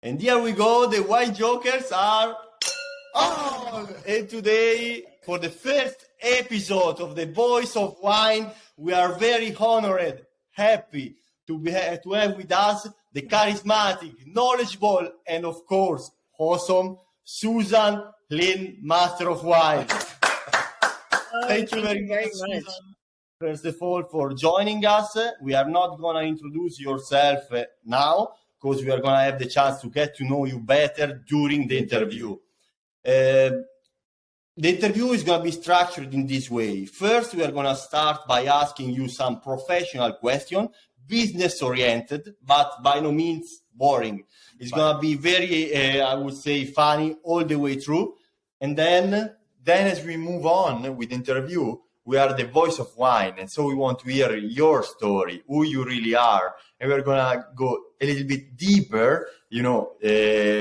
And here we go, the wine jokers are on! And today, for the first episode of The Voice of Wine, we are very honored, happy to have with us the charismatic, knowledgeable, and of course, awesome Susan Lynn, Master of Wine. Thank you very much, Susan, first of all, for joining us. We are not going to introduce yourself now, because we are going to have the chance to get to know you better during the interview. The interview is going to be structured in this way. First, we are going to start by asking you some professional questions, business-oriented, but by no means boring. It's going to be very, I would say, funny all the way through. And then as we move on with the interview, we are the voice of wine. And so we want to hear your story, who you really are. And we're going to go a little bit deeper. You know,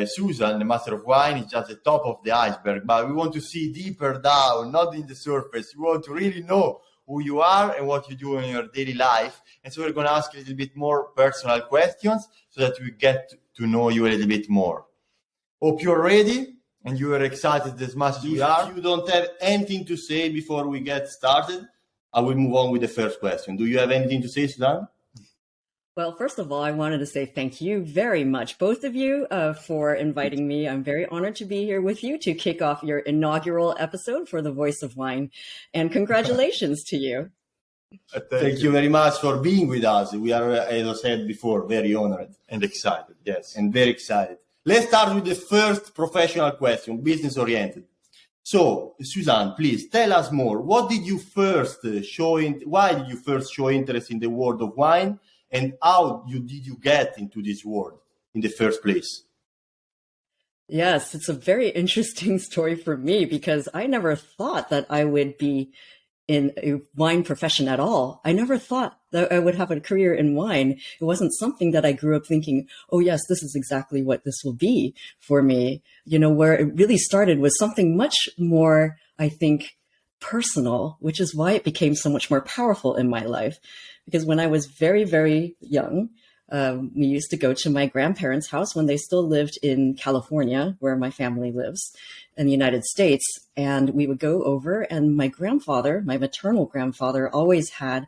Susan, the Master of Wine, is just the top of the iceberg. But we want to see deeper down, not in the surface. We want to really know who you are and what you do in your daily life. And so we're going to ask a little bit more personal questions so that we get to know you a little bit more. Hope you're ready. And you are excited as much as we are. If you don't have anything to say before we get started, I will move on with the first question. Do you have anything to say, Susan? Well, first of all, I wanted to say thank you very much, both of you, for inviting me. I'm very honored to be here with you to kick off your inaugural episode for The Voice of Wine. And congratulations to you. Thank you very much for being with us. We are, as I said before, very honored and excited. Yes, and very excited. Let's start with the first professional question, business-oriented. So, Suzanne, please tell us more. Why did you first show interest in the world of wine, and how did you get into this world in the first place? Yes, it's a very interesting story for me because I never thought that I would be in a wine profession at all. I never thought that I would have a career in wine. It wasn't something that I grew up thinking, oh yes, this is exactly what this will be for me. You know, where it really started was something much more, I think, personal, which is why it became so much more powerful in my life. Because when I was very, very young, we used to go to my grandparents' house when they still lived in California, where my family lives in the United States. And we would go over, and my grandfather, my maternal grandfather, always had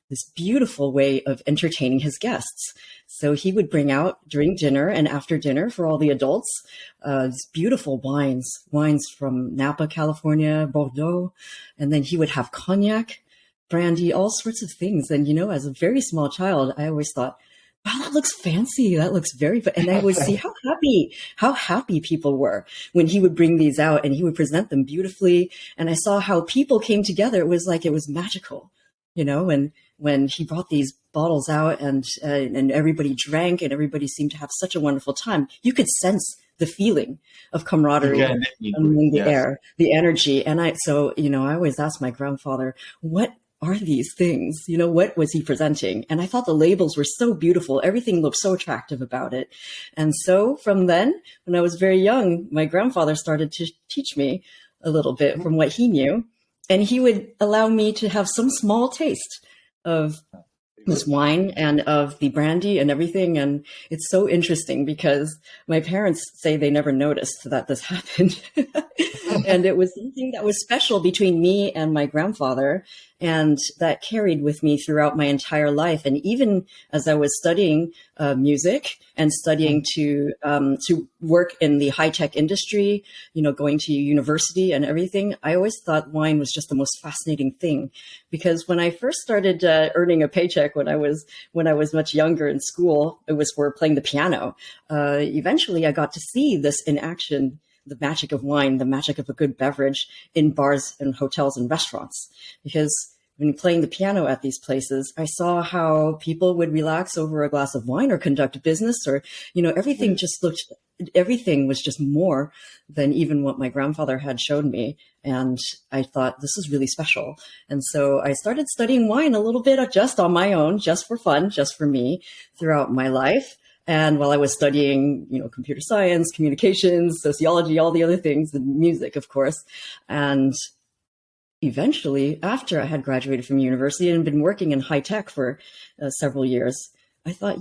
this beautiful way of entertaining his guests. So he would bring out during dinner and after dinner for all the adults, these beautiful wines from Napa, California, Bordeaux. And then he would have cognac, brandy, all sorts of things. And, you know, as a very small child, I always thought, wow, that looks fancy. That looks very, and I would see how happy people were when he would bring these out and he would present them beautifully. And I saw how people came together. It was like, it was magical, you know, and when he brought these bottles out and everybody drank and everybody seemed to have such a wonderful time, you could sense the feeling of camaraderie in the air, the energy. And I always asked my grandfather, what are these things? You know, what was he presenting? And I thought the labels were so beautiful. Everything looked so attractive about it. And so from then, when I was very young, my grandfather started to teach me a little bit from what he knew. And he would allow me to have some small taste of this wine and of the brandy and everything. And it's so interesting because my parents say they never noticed that this happened. And it was something that was special between me and my grandfather, and that carried with me throughout my entire life. And even as I was studying music and studying to work in the high-tech industry, you know, going to university and everything, I always thought wine was just the most fascinating thing. Because when I first started earning a paycheck when I was much younger in school, it was for playing the piano. Eventually, I got to see this in action, the magic of wine, the magic of a good beverage in bars and hotels and restaurants. Because when playing the piano at these places, I saw how people would relax over a glass of wine or conduct business, or, you know, everything was just more than even what my grandfather had shown me. And I thought, this is really special. And so I started studying wine a little bit just on my own, just for fun, just for me throughout my life. And while I was studying, you know, computer science, communications, sociology, all the other things, and music, of course. And eventually, after I had graduated from university and been working in high tech for several years, I thought,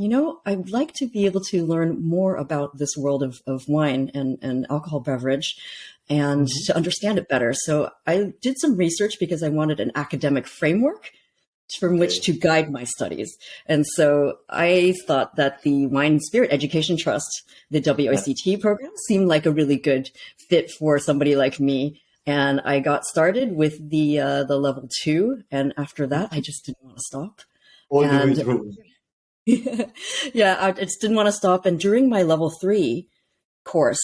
I'd like to be able to learn more about this world of wine and alcohol beverage and to understand it better. So I did some research because I wanted an academic framework from which to guide my studies. And so I thought that the Wine and Spirit Education Trust, the WICT program, seemed like a really good fit for somebody like me. And I got started with the level 2. And after that, I just didn't want to stop. All the way through. Yeah, I just didn't want to stop. And during my level 3 course,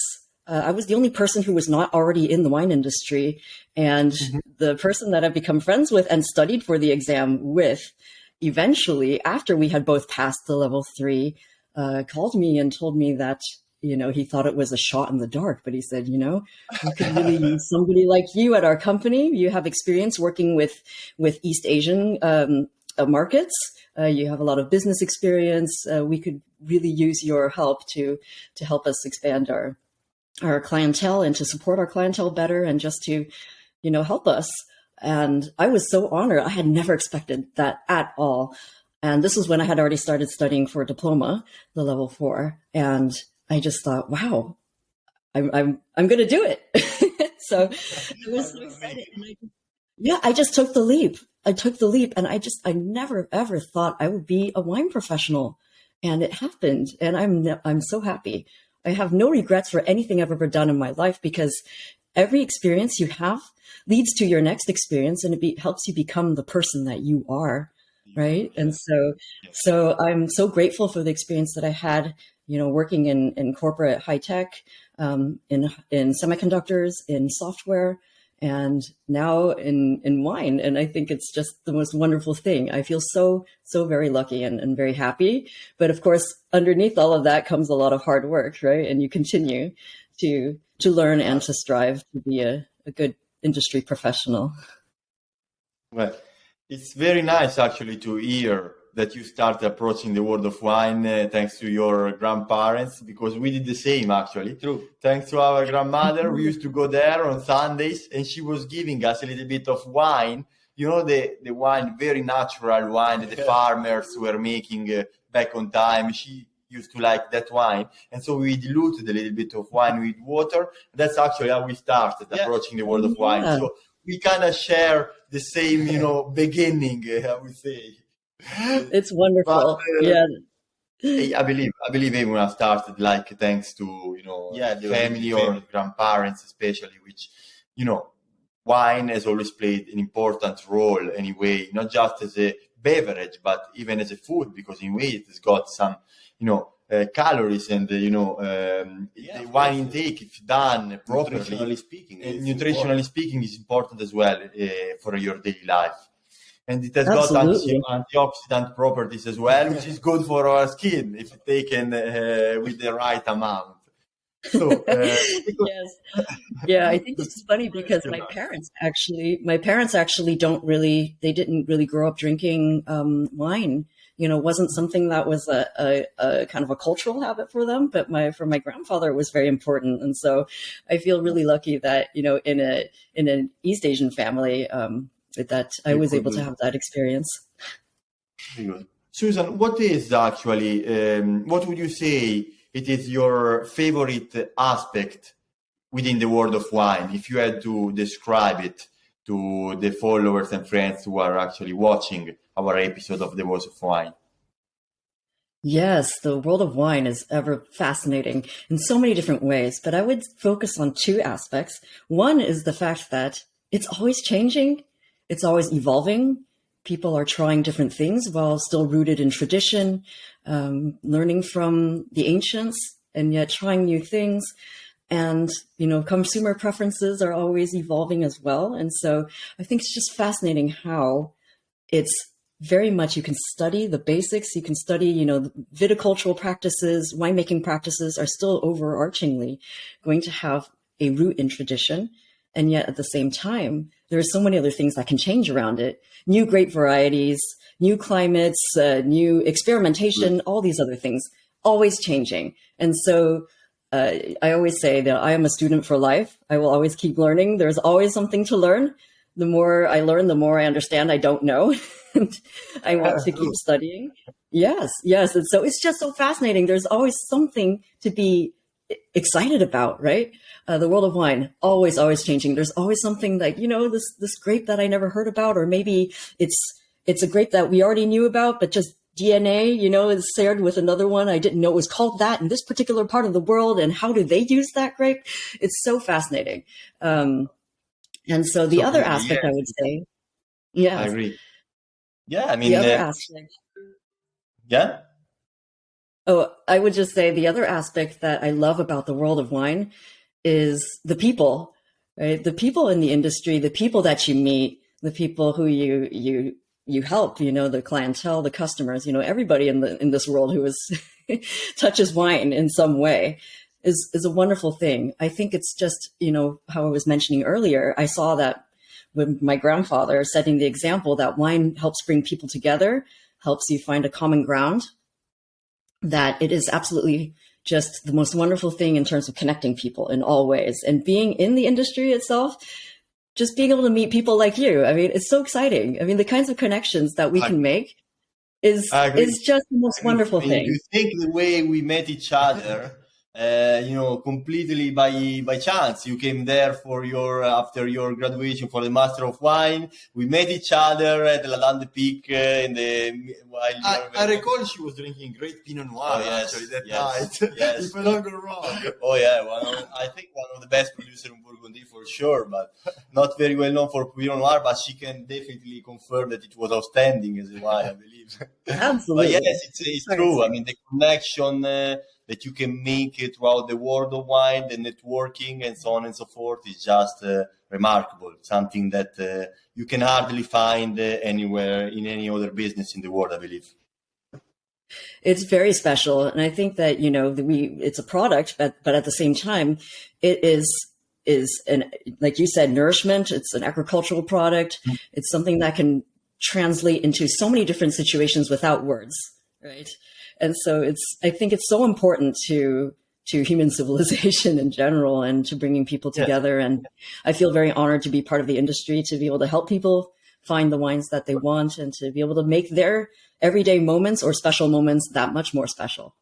I was the only person who was not already in the wine industry. And the person that I've become friends with and studied for the exam with, eventually, after we had both passed the level 3, called me and told me that, he thought it was a shot in the dark, but he said, we could really use somebody like you at our company. You have experience working with East Asian markets. You have a lot of business experience. We could really use your help to help us expand our clientele and to support our clientele better and just to, help us. And I was so honored. I had never expected that at all. And this was when I had already started studying for a diploma, the level 4. And I just thought, wow, I'm going to do it. So it was so exciting. And I just took the leap. And I never ever thought I would be a wine professional, and it happened. And I'm so happy. I have no regrets for anything I've ever done in my life, because every experience you have leads to your next experience, and it helps you become the person that you are. Right. And so I'm so grateful for the experience that I had, working in corporate high tech, in semiconductors, in software, and now in wine. And I think it's just the most wonderful thing. I feel so very lucky and very happy. But of course, underneath all of that comes a lot of hard work, right? And you continue to learn and to strive to be a good industry professional. Well, it's very nice actually to hear that you started approaching the world of wine thanks to your grandparents, because we did the same actually. True. Thanks to our grandmother, we used to go there on Sundays, and she was giving us a little bit of wine. The wine, very natural wine that the farmers were making back on time. She used to like that wine. And so we diluted a little bit of wine with water. That's actually how we started approaching the world of wine. So we kind of share the same, beginning, I would say. It's wonderful. I believe everyone started thanks to the family or grandparents especially, which wine has always played an important role anyway, not just as a beverage but even as a food, because in a way it has got some calories and the wine intake, if done properly, nutritionally speaking, is important as well for your daily life. And it has got antioxidant properties as well, which is good for our skin if taken with the right amount. So, yes. Yeah, I think it's funny because my parents actually didn't really grow up drinking wine. Wasn't something that was a kind of a cultural habit for them, but for my grandfather, it was very important. And so I feel really lucky that, in an East Asian family, that I was able to have that experience. Susan, what is actually, what would you say it is your favorite aspect within the world of wine, if you had to describe it to the followers and friends who are actually watching our episode of The Voice of Wine? Yes, the world of wine is ever fascinating in so many different ways, but I would focus on 2 aspects. One is the fact that it's always changing. It's always evolving. People are trying different things while still rooted in tradition, learning from the ancients, and yet trying new things. And, consumer preferences are always evolving as well. And so I think it's just fascinating how it's very much, you can study the basics, you can study, viticultural practices, winemaking practices are still overarchingly going to have a root in tradition. And yet at the same time, there are so many other things that can change around it. New grape varieties, new climates, new experimentation, all these other things, always changing. And so I always say that I am a student for life. I will always keep learning. There's always something to learn. The more I learn, the more I understand I don't know. And I want to keep studying. Yes, yes. And so it's just so fascinating. There's always something to be excited about, right? The world of wine, always, always changing. There's always something like, this grape that I never heard about, or maybe it's a grape that we already knew about, but just DNA, is shared with another one. I didn't know it was called that in this particular part of the world. And how do they use that grape? It's so fascinating. And so the other aspect, I would say, I yeah, agree. Yeah, I the mean, other aspect. yeah. Oh, I would just say the other aspect that I love about the world of wine is the people, right? The people in the industry, the people that you meet, the people who you help, the clientele, the customers, everybody in this world who is touches wine in some way is a wonderful thing. I think it's just, how I was mentioning earlier, I saw that with my grandfather setting the example that wine helps bring people together, helps you find a common ground, that it is absolutely just the most wonderful thing in terms of connecting people in all ways. And being in the industry itself, just being able to meet people like you. I mean, it's so exciting. I mean, the kinds of connections that we can make is just the most wonderful thing. You think the way we met each other, completely by chance. You came there for after your graduation for the Master of Wine. We met each other at the Lalande Peak I recall she was drinking great Pinot Noir actually that night. Yes. If I don't go wrong. Oh yeah, I think one of the best producers in Burgundy for sure, but not very well known for Pinot Noir. But she can definitely confirm that it was outstanding as a wine, I believe. Absolutely. But yes, it's true. I mean, the connection that you can make throughout the world of wine, the networking, and so on and so forth is just remarkable. Something that you can hardly find anywhere in any other business in the world, I believe. It's very special, and I think that it's a product, but at the same time, it is an, like you said, nourishment. It's an agricultural product. It's something that can translate into so many different situations without words, right? And so I think it's so important to human civilization in general and to bringing people together. Yeah. And I feel very honored to be part of the industry, to be able to help people find the wines that they want and to be able to make their everyday moments or special moments that much more special.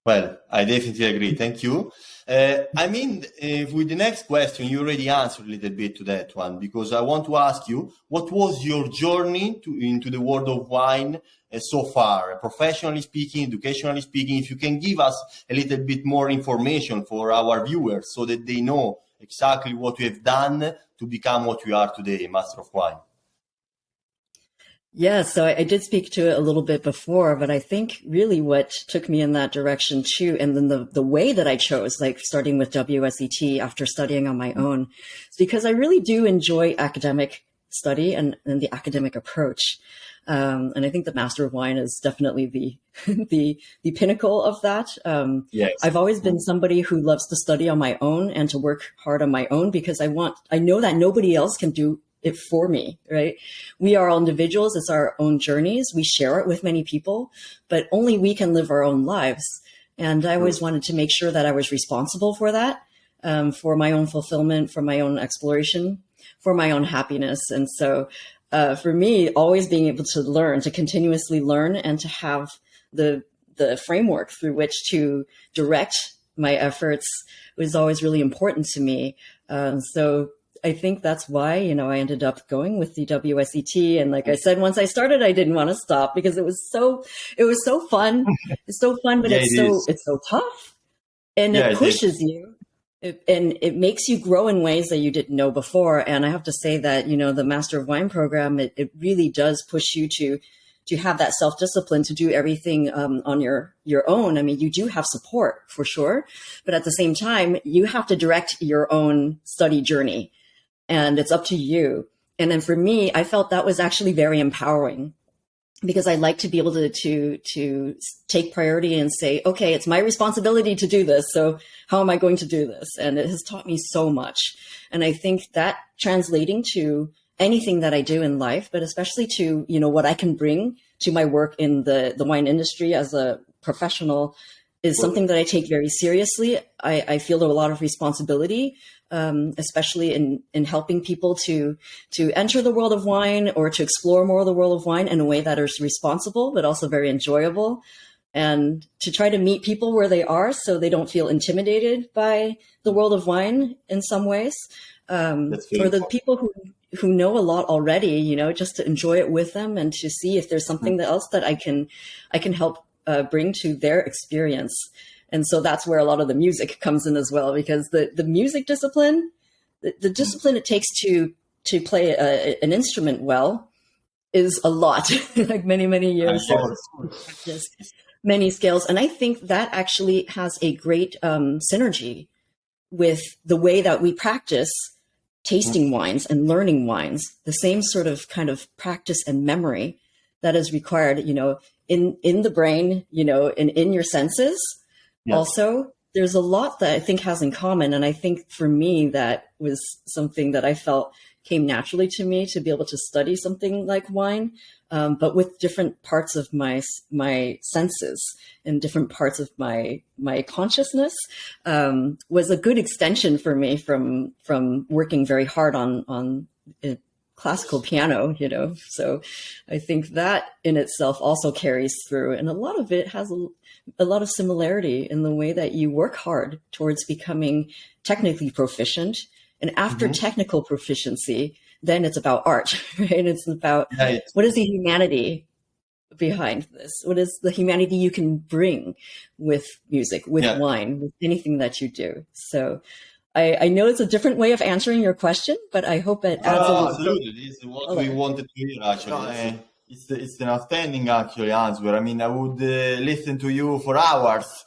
Well, I definitely agree. Thank you. With the next question, you already answered a little bit to that one, because I want to ask you, what was your journey into the world of wine so far, professionally speaking, educationally speaking? If you can give us a little bit more information for our viewers so that they know exactly what you have done to become what you are today, Master of Wine. Yeah, so I did speak to it a little bit before, but I think really what took me in that direction too, and then the way that I chose, like starting with WSET after studying on my own, is because I really do enjoy academic study and the academic approach. And I think the Master of Wine is definitely the pinnacle of that. Yes. I've always been somebody who loves to study on my own and to work hard on my own, because I know that nobody else can do it for me, right? We are all individuals. It's our own journeys. We share it with many people, but only we can live our own lives. And I always wanted to make sure that I was responsible for that, for my own fulfillment, for my own exploration, for my own happiness. And so for me, always being able to learn, to continuously learn, and to have the framework through which to direct my efforts was always really important to me. So I think that's why, I ended up going with the WSET. And like I said, once I started, I didn't want to stop because it was so fun. It's so fun, but it's so tough, and it pushes you. And it makes you grow in ways that you didn't know before. And I have to say that, the Master of Wine program, it really does push you to have that self-discipline to do everything on your own. I mean, you do have support for sure, but at the same time, you have to direct your own study journey, and it's up to you. And then for me, I felt that was actually very empowering, because I like to be able to take priority and say, okay, it's my responsibility to do this. So how am I going to do this? And it has taught me so much. And I think that translating to anything that I do in life, but especially to, what I can bring to my work in the wine industry as a professional, is something that I take very seriously. I feel a lot of responsibility, especially in helping people to enter the world of wine or to explore more of the world of wine in a way that is responsible, but also very enjoyable, and to try to meet people where they are so they don't feel intimidated by the world of wine in some ways. For the people who know a lot already, you know, just to enjoy it with them and to see if there's something else that I can help bring to their experience. And so that's where a lot of the music comes in as well, because the music discipline, the discipline it takes to play an instrument well is a lot, like many years of practice, many skills. And I think that actually has a great synergy with the way that we practice tasting wines and learning wines, the same sort of kind of practice and memory that is required, you know, in the brain, you know, and in your senses. Yeah. Also, there's a lot that I think has in common. And I think for me, that was something that I felt came naturally to me, to be able to study something like wine, but with different parts of my senses and different parts of my consciousness, was a good extension for me from working very hard on classical piano, you know. So I think that in itself also carries through, and a lot of it has a lot of similarity in the way that you work hard towards becoming technically proficient. And after technical proficiency, then it's about art, right? It's about what is the humanity behind this? What is the humanity you can bring with music, with wine, with anything that you do? So I know it's a different way of answering your question, but I hope it adds a little. Absolutely, this is what we wanted to hear, actually. It's an outstanding, actually, answer. I mean, I would listen to you for hours.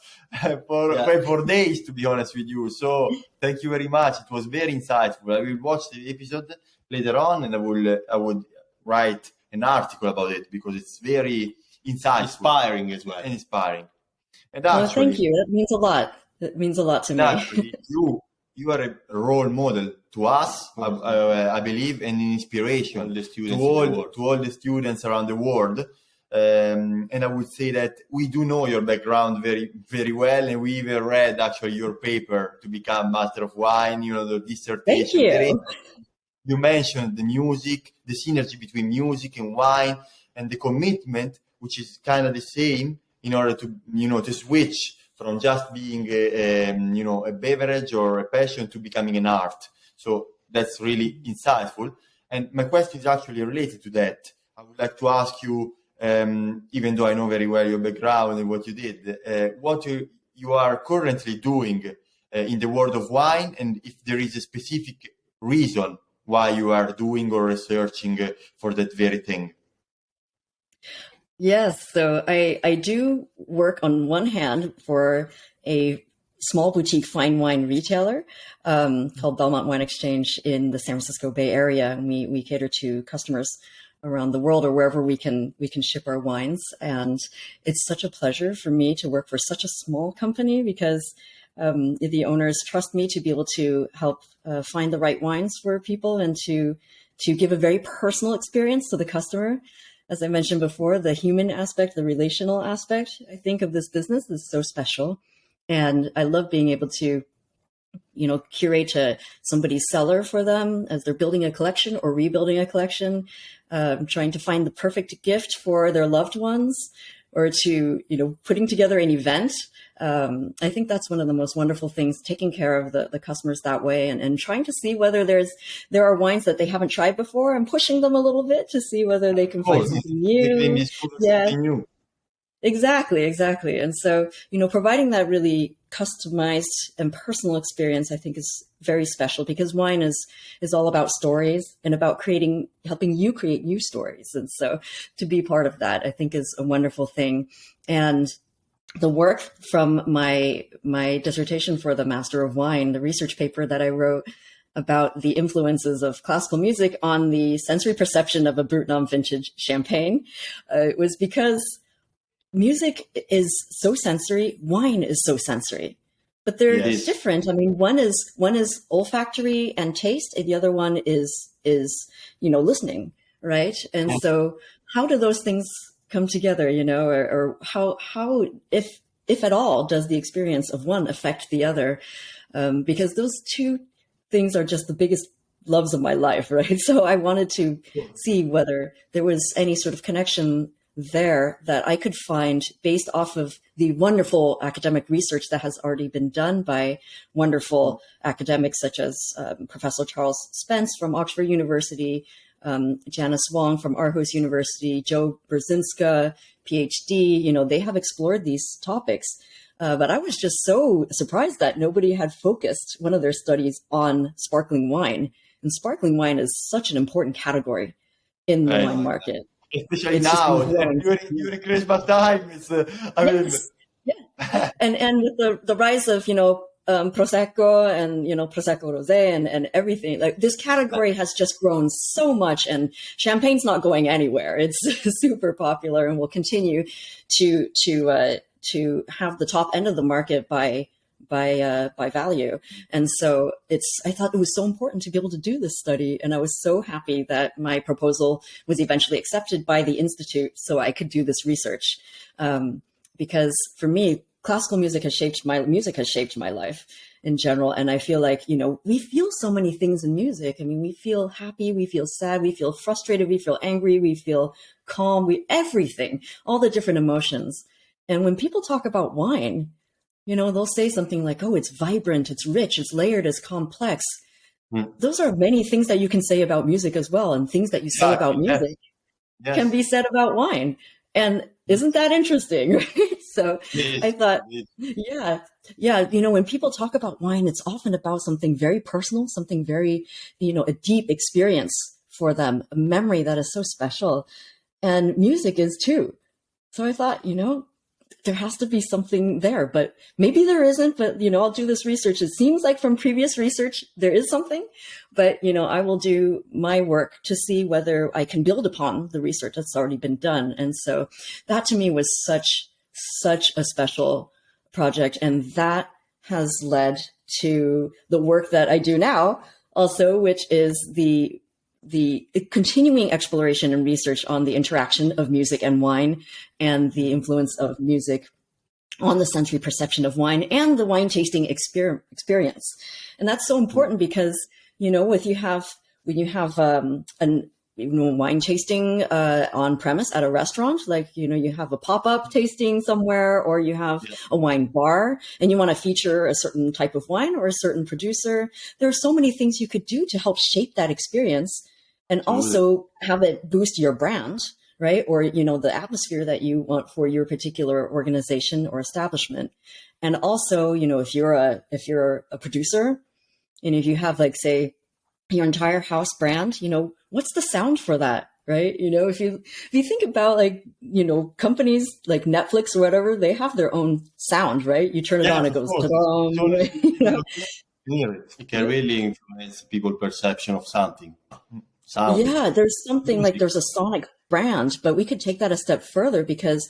For days, to be honest with you. So thank you very much. It was very insightful. I will watch the episode later on, and I would write an article about it, because it's very insightful, inspiring as well, and inspiring. And actually, thank you. That means a lot. It means a lot to me. Actually, you are a role model to us, I believe, and an inspiration to all the students around the world. And I would say that we do know your background very, very well, and we even read actually your paper to become Master of Wine, you know, the dissertation. Thank you. You mentioned the music, the synergy between music and wine, and the commitment, which is kind of the same, in order to, you know, to switch from just being a beverage or a passion to becoming an art. So that's really insightful. And my question is actually related to that. I would like to ask you, even though I know very well your background and what you did, what you are currently doing in the world of wine, and if there is a specific reason why you are doing or researching for that very thing. Yes, so I do work on one hand for a small boutique fine wine retailer called Belmont Wine Exchange in the San Francisco Bay Area, and we cater to customers around the world or wherever we can ship our wines. And it's such a pleasure for me to work for such a small company, because the owners trust me to be able to help find the right wines for people, and to give a very personal experience to the customer. As I mentioned before, the human aspect, the relational aspect, I think, of this business is so special. And I love being able to, you know, curate somebody's cellar for them as they're building a collection or rebuilding a collection, trying to find the perfect gift for their loved ones, or to, you know, putting together an event. I think that's one of the most wonderful things, taking care of the customers that way, and trying to see whether there are wines that they haven't tried before, and pushing them a little bit to see whether they can find something new. Yeah. Exactly. And so, you know, providing that really customized and personal experience, I think, is very special, because wine is all about stories and about helping you create new stories. And so to be part of that, I think, is a wonderful thing. And the work from my dissertation for the Master of Wine, the research paper that I wrote about the influences of classical music on the sensory perception of a Brut Nom vintage champagne, was because music is so sensory, wine is so sensory, but they're different. I mean, one is olfactory and taste, and the other one is you know, listening, right? And so how do those things come together, you know, or how if if at all, does the experience of one affect the other? Because those two things are just the biggest loves of my life, right? So I wanted to see whether there was any sort of connection there that I could find based off of the wonderful academic research that has already been done by wonderful academics such as Professor Charles Spence from Oxford University, Janice Wong from Aarhus University, Joe Brzezinska, PhD. You know, they have explored these topics. But I was just so surprised that nobody had focused one of their studies on sparkling wine. And sparkling wine is such an important category in the wine market. Especially now, during Christmas time, it's, yeah. And with the rise of, Prosecco and, Prosecco Rosé and everything, like this category has just grown so much, and champagne's not going anywhere. It's super popular and will continue to have the top end of the market by value. And so I thought it was so important to be able to do this study. And I was so happy that my proposal was eventually accepted by the Institute so I could do this research. Because for me, classical music has shaped my life in general. And I feel like, we feel so many things in music. I mean, we feel happy, we feel sad, we feel frustrated, we feel angry, we feel calm, everything, all the different emotions. And when people talk about wine, they'll say something like, oh, it's vibrant, it's rich, it's layered, it's complex. Those are many things that you can say about music as well. And things that you say about music can be said about wine. And isn't that interesting? Right? So I thought, when people talk about wine, it's often about something very personal, something very, a deep experience for them, a memory that is so special. And music is too. So I thought, there has to be something there, but maybe there isn't, but, I'll do this research. It seems like from previous research, there is something, but, I will do my work to see whether I can build upon the research that's already been done. And so that to me was such a special project. And that has led to the work that I do now also, which is the continuing exploration and research on the interaction of music and wine and the influence of music on the sensory perception of wine and the wine tasting experience. And that's so important because, when you have wine tasting on premise at a restaurant, like, you have a pop-up tasting somewhere, or you have a wine bar and you want to feature a certain type of wine or a certain producer. There are so many things you could do to help shape that experience and also have it boost your brand, right? Or, the atmosphere that you want for your particular organization or establishment. And also, if you're a producer and if you have, like, say, your entire house brand, what's the sound for that, right? If you think about, like, companies like Netflix or whatever, they have their own sound, right? You turn it on, it goes, it can really influence people's perception of something. Yeah, there's something like there's a sonic brand, but we could take that a step further because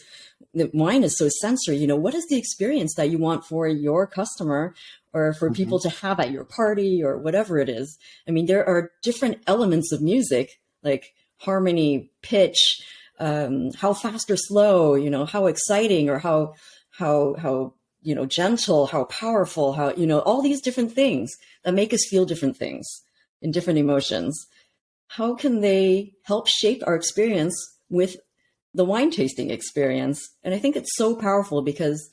the wine is so sensory. What is the experience that you want for your customer or for people to have at your party or whatever it is? I mean, there are different elements of music like harmony, pitch, how fast or slow, how exciting or how gentle, how powerful, how, all these different things that make us feel different things in different emotions. How can they help shape our experience with the wine tasting experience? And I think it's so powerful because,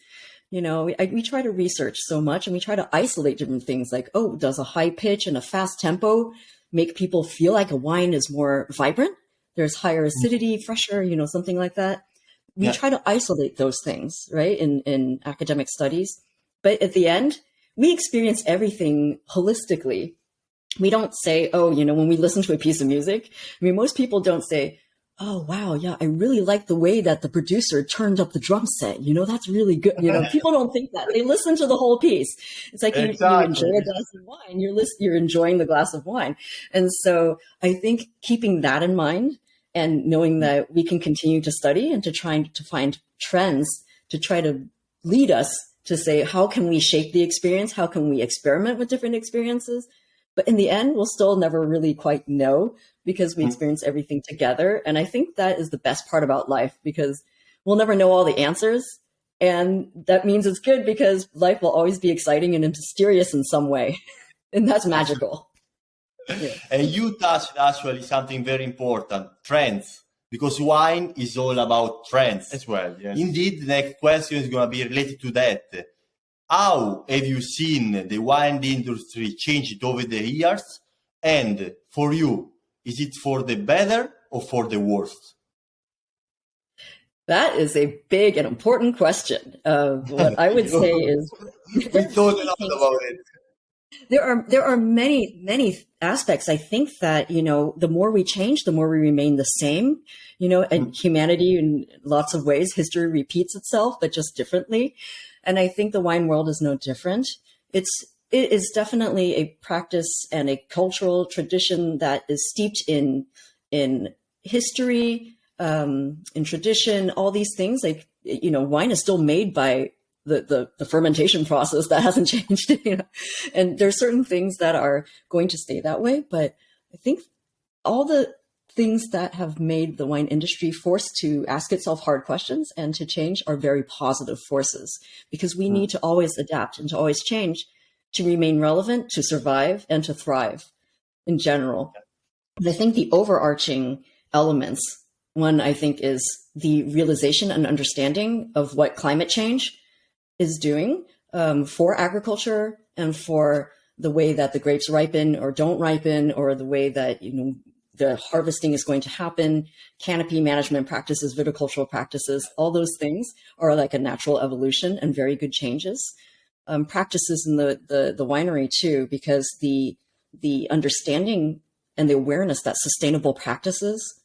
we try to research so much and we try to isolate different things like, oh, does a high pitch and a fast tempo make people feel like a wine is more vibrant? There's higher acidity, fresher, something like that. We try to isolate those things, right, in academic studies. But at the end, we experience everything holistically. We don't say, oh, when we listen to a piece of music, I mean, most people don't say, oh, wow, yeah, I really like the way that the producer turned up the drum set. That's really good. People don't think that. They listen to the whole piece. It's like you enjoy a glass of wine. You're enjoying the glass of wine. And so I think keeping that in mind and knowing that we can continue to study and to try to find trends to try to lead us to say, how can we shape the experience? How can we experiment with different experiences? But in the end, we'll still never really quite know because we experience everything together. And I think that is the best part about life because we'll never know all the answers, And that means it's good because life will always be exciting and mysterious in some way. And that's magical. Yeah. And you touched actually something very important, trends, because wine is all about trends As well, yes. Indeed, the next question is going to be related to that. How have you seen the wine industry change over the years? And for you, is it for the better or for the worse? That is a big and important question. What I would say is, we thought a lot about it. There are many aspects. I think that, the more we change, the more we remain the same, and humanity in lots of ways, history repeats itself, but just differently. And I think the wine world is no different. It is definitely a practice and a cultural tradition that is steeped in history, in tradition, all these things. Like, wine is still made by the fermentation process. That hasn't changed, and there's certain things that are going to stay that way. But I think all the things that have made the wine industry forced to ask itself hard questions and to change are very positive forces, because we need to always adapt and to always change to remain relevant, to survive, and to thrive in general. And I think the overarching elements, one, I think, is the realization and understanding of what climate change is doing for agriculture and for the way that the grapes ripen or don't ripen, or the way that the harvesting is going to happen, canopy management practices, viticultural practices, all those things are like a natural evolution and very good changes. Practices in the winery too, because the understanding and the awareness that sustainable practices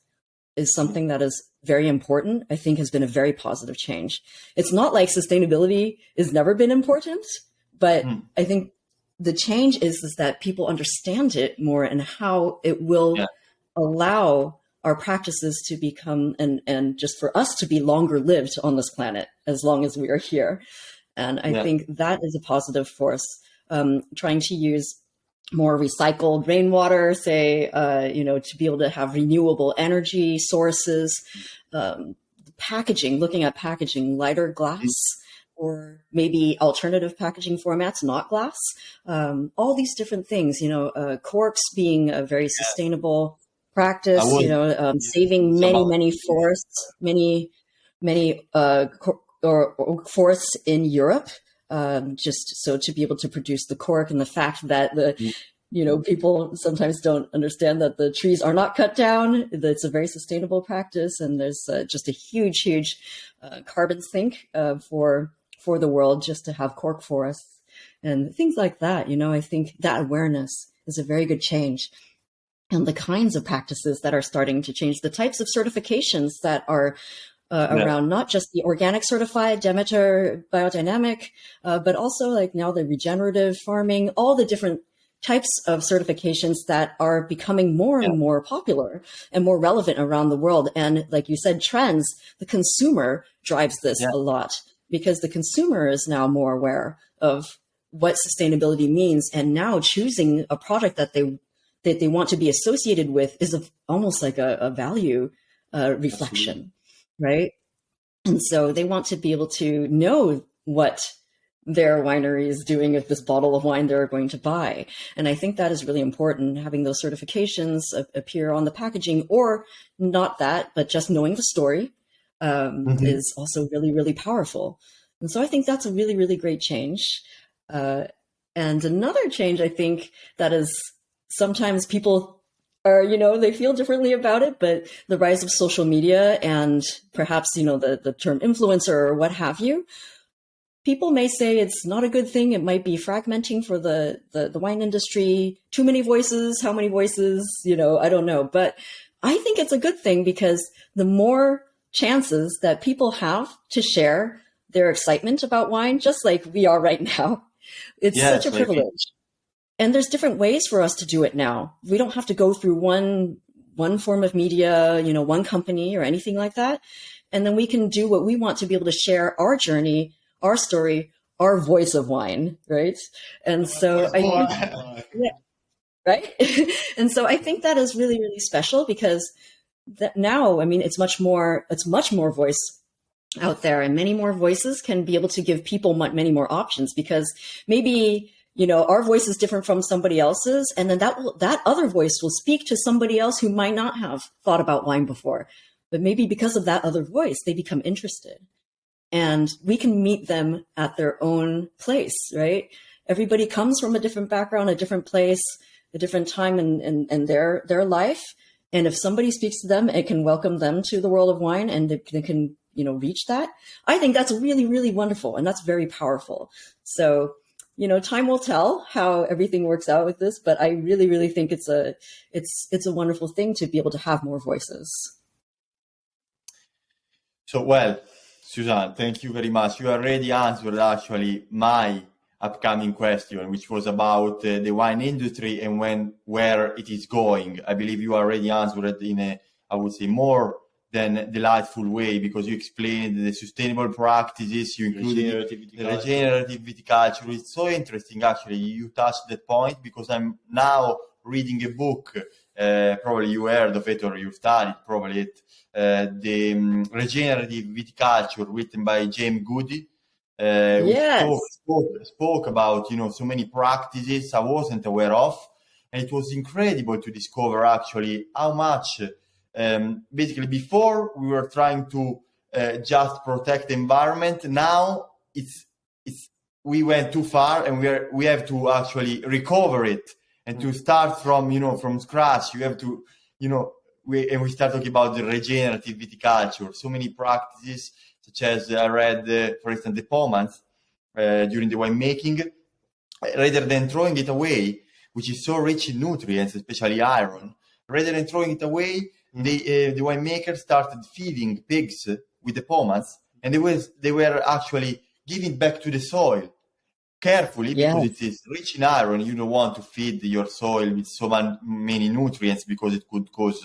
is something that is very important, I think has been a very positive change. It's not like sustainability has never been important, but I think the change is that people understand it more and how it will allow our practices to become, and just for us to be longer lived on this planet as long as we are here. And I think that is a positive force. Trying to use more recycled rainwater, say, to be able to have renewable energy sources, packaging, looking at packaging, lighter glass, or maybe alternative packaging formats, not glass, all these different things, corks being a very sustainable practice, saving many forests, many forests in Europe, just so to be able to produce the cork, and the fact that people sometimes don't understand that the trees are not cut down. It's a very sustainable practice, and there's just a huge carbon sink for the world just to have cork forests and things like that. I think that awareness is a very good change. And the kinds of practices that are starting to change, the types of certifications that are around, not just the organic certified, Demeter, biodynamic, but also like now the regenerative farming, all the different types of certifications that are becoming more and more popular and more relevant around the world. And like you said, trends, the consumer drives this a lot, because the consumer is now more aware of what sustainability means, and now choosing a product that they want to be associated with is almost like a value reflection, right? And so they want to be able to know what their winery is doing with this bottle of wine they're going to buy. And I think that is really important, having those certifications appear on the packaging, or not that, but just knowing the story is also really, really powerful. And so I think that's a really, really great change. And another change, I think, that is sometimes people are, they feel differently about it, but the rise of social media and perhaps, the term influencer or what have you, people may say it's not a good thing. It might be fragmenting for the wine industry. Too many voices, how many voices, I don't know. But I think it's a good thing, because the more chances that people have to share their excitement about wine, just like we are right now, it's such a privilege. And there's different ways for us to do it now. We don't have to go through one form of media, one company or anything like that. And then we can do what we want to be able to share our journey, our story, our voice of wine, right? And so right? And so I think that is really, really special, because that now, it's much more voice out there, and many more voices can be able to give people many more options, because maybe, our voice is different from somebody else's, and then that other voice will speak to somebody else who might not have thought about wine before, but maybe because of that other voice, they become interested, and we can meet them at their own place, right? Everybody comes from a different background, a different place, a different time in their life. And if somebody speaks to them, it can welcome them to the world of wine, and they can, reach that. I think that's really, really wonderful. And that's very powerful. So, time will tell how everything works out with this, but I really, really think it's a wonderful thing to be able to have more voices. So, well, Suzanne, thank you very much. You already answered actually my upcoming question, which was about the wine industry and where it is going. I believe you already answered it in a, I would say, more than delightful way, because you explained the sustainable practices, you included the regenerative viticulture. It's so interesting, actually, you touched that point, because I'm now reading a book, probably you heard of it or you studied probably it, the regenerative viticulture, written by James Goody. Yes. Spoke about, so many practices I wasn't aware of, and it was incredible to discover actually how much, basically before we were trying to just protect the environment. Now we went too far, and we have to actually recover it, and to start from scratch. You have to, we start talking about the regenerative viticulture. So many practices, such as I read, for instance, the pomats during the winemaking, rather than throwing it away, which is so rich in nutrients, especially iron, rather than throwing it away, the winemakers started feeding pigs with the pomats, and they were actually giving back to the soil carefully, because it is rich in iron. You don't want to feed your soil with so many nutrients, because it could cause,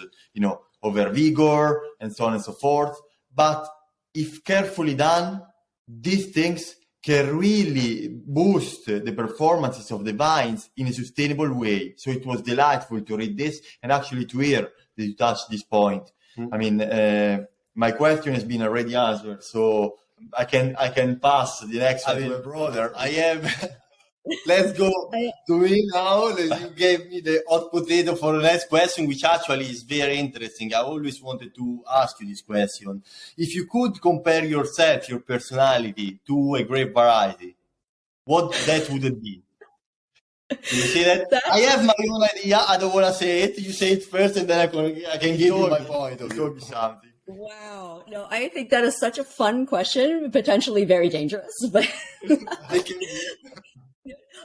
over vigor and so on and so forth. But if carefully done, these things can really boost the performances of the vines in a sustainable way. So it was delightful to read this, and actually to hear that you touched this point. I mean, my question has been already answered, so I can pass the next one to my brother. I have. Let's go to me now. You gave me the hot potato for the next question, which actually is very interesting. I always wanted to ask you this question. If you could compare yourself, your personality, to a grape variety, what that would it be? You see that? I have my own idea. I don't want to say it. You say it first, and then I can give you my point of view. Something. Wow. No, I think that is such a fun question, potentially very dangerous, but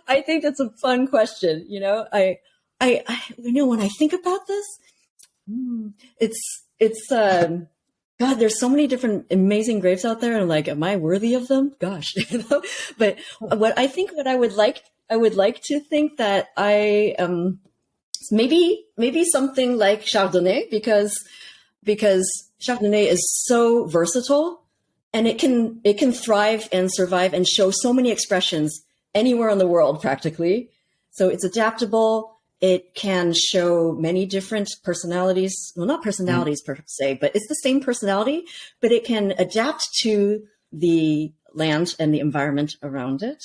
I think that's a fun question. I when I think about this, it's God, there's so many different amazing grapes out there, and am I worthy of them? Gosh, But what I would like to think that I maybe something like Chardonnay, because Chardonnay is so versatile, and it can thrive and survive and show so many expressions anywhere in the world practically. So it's adaptable. It can show many different personalities. Well, not personalities per se, but it's the same personality, but it can adapt to the land and the environment around it.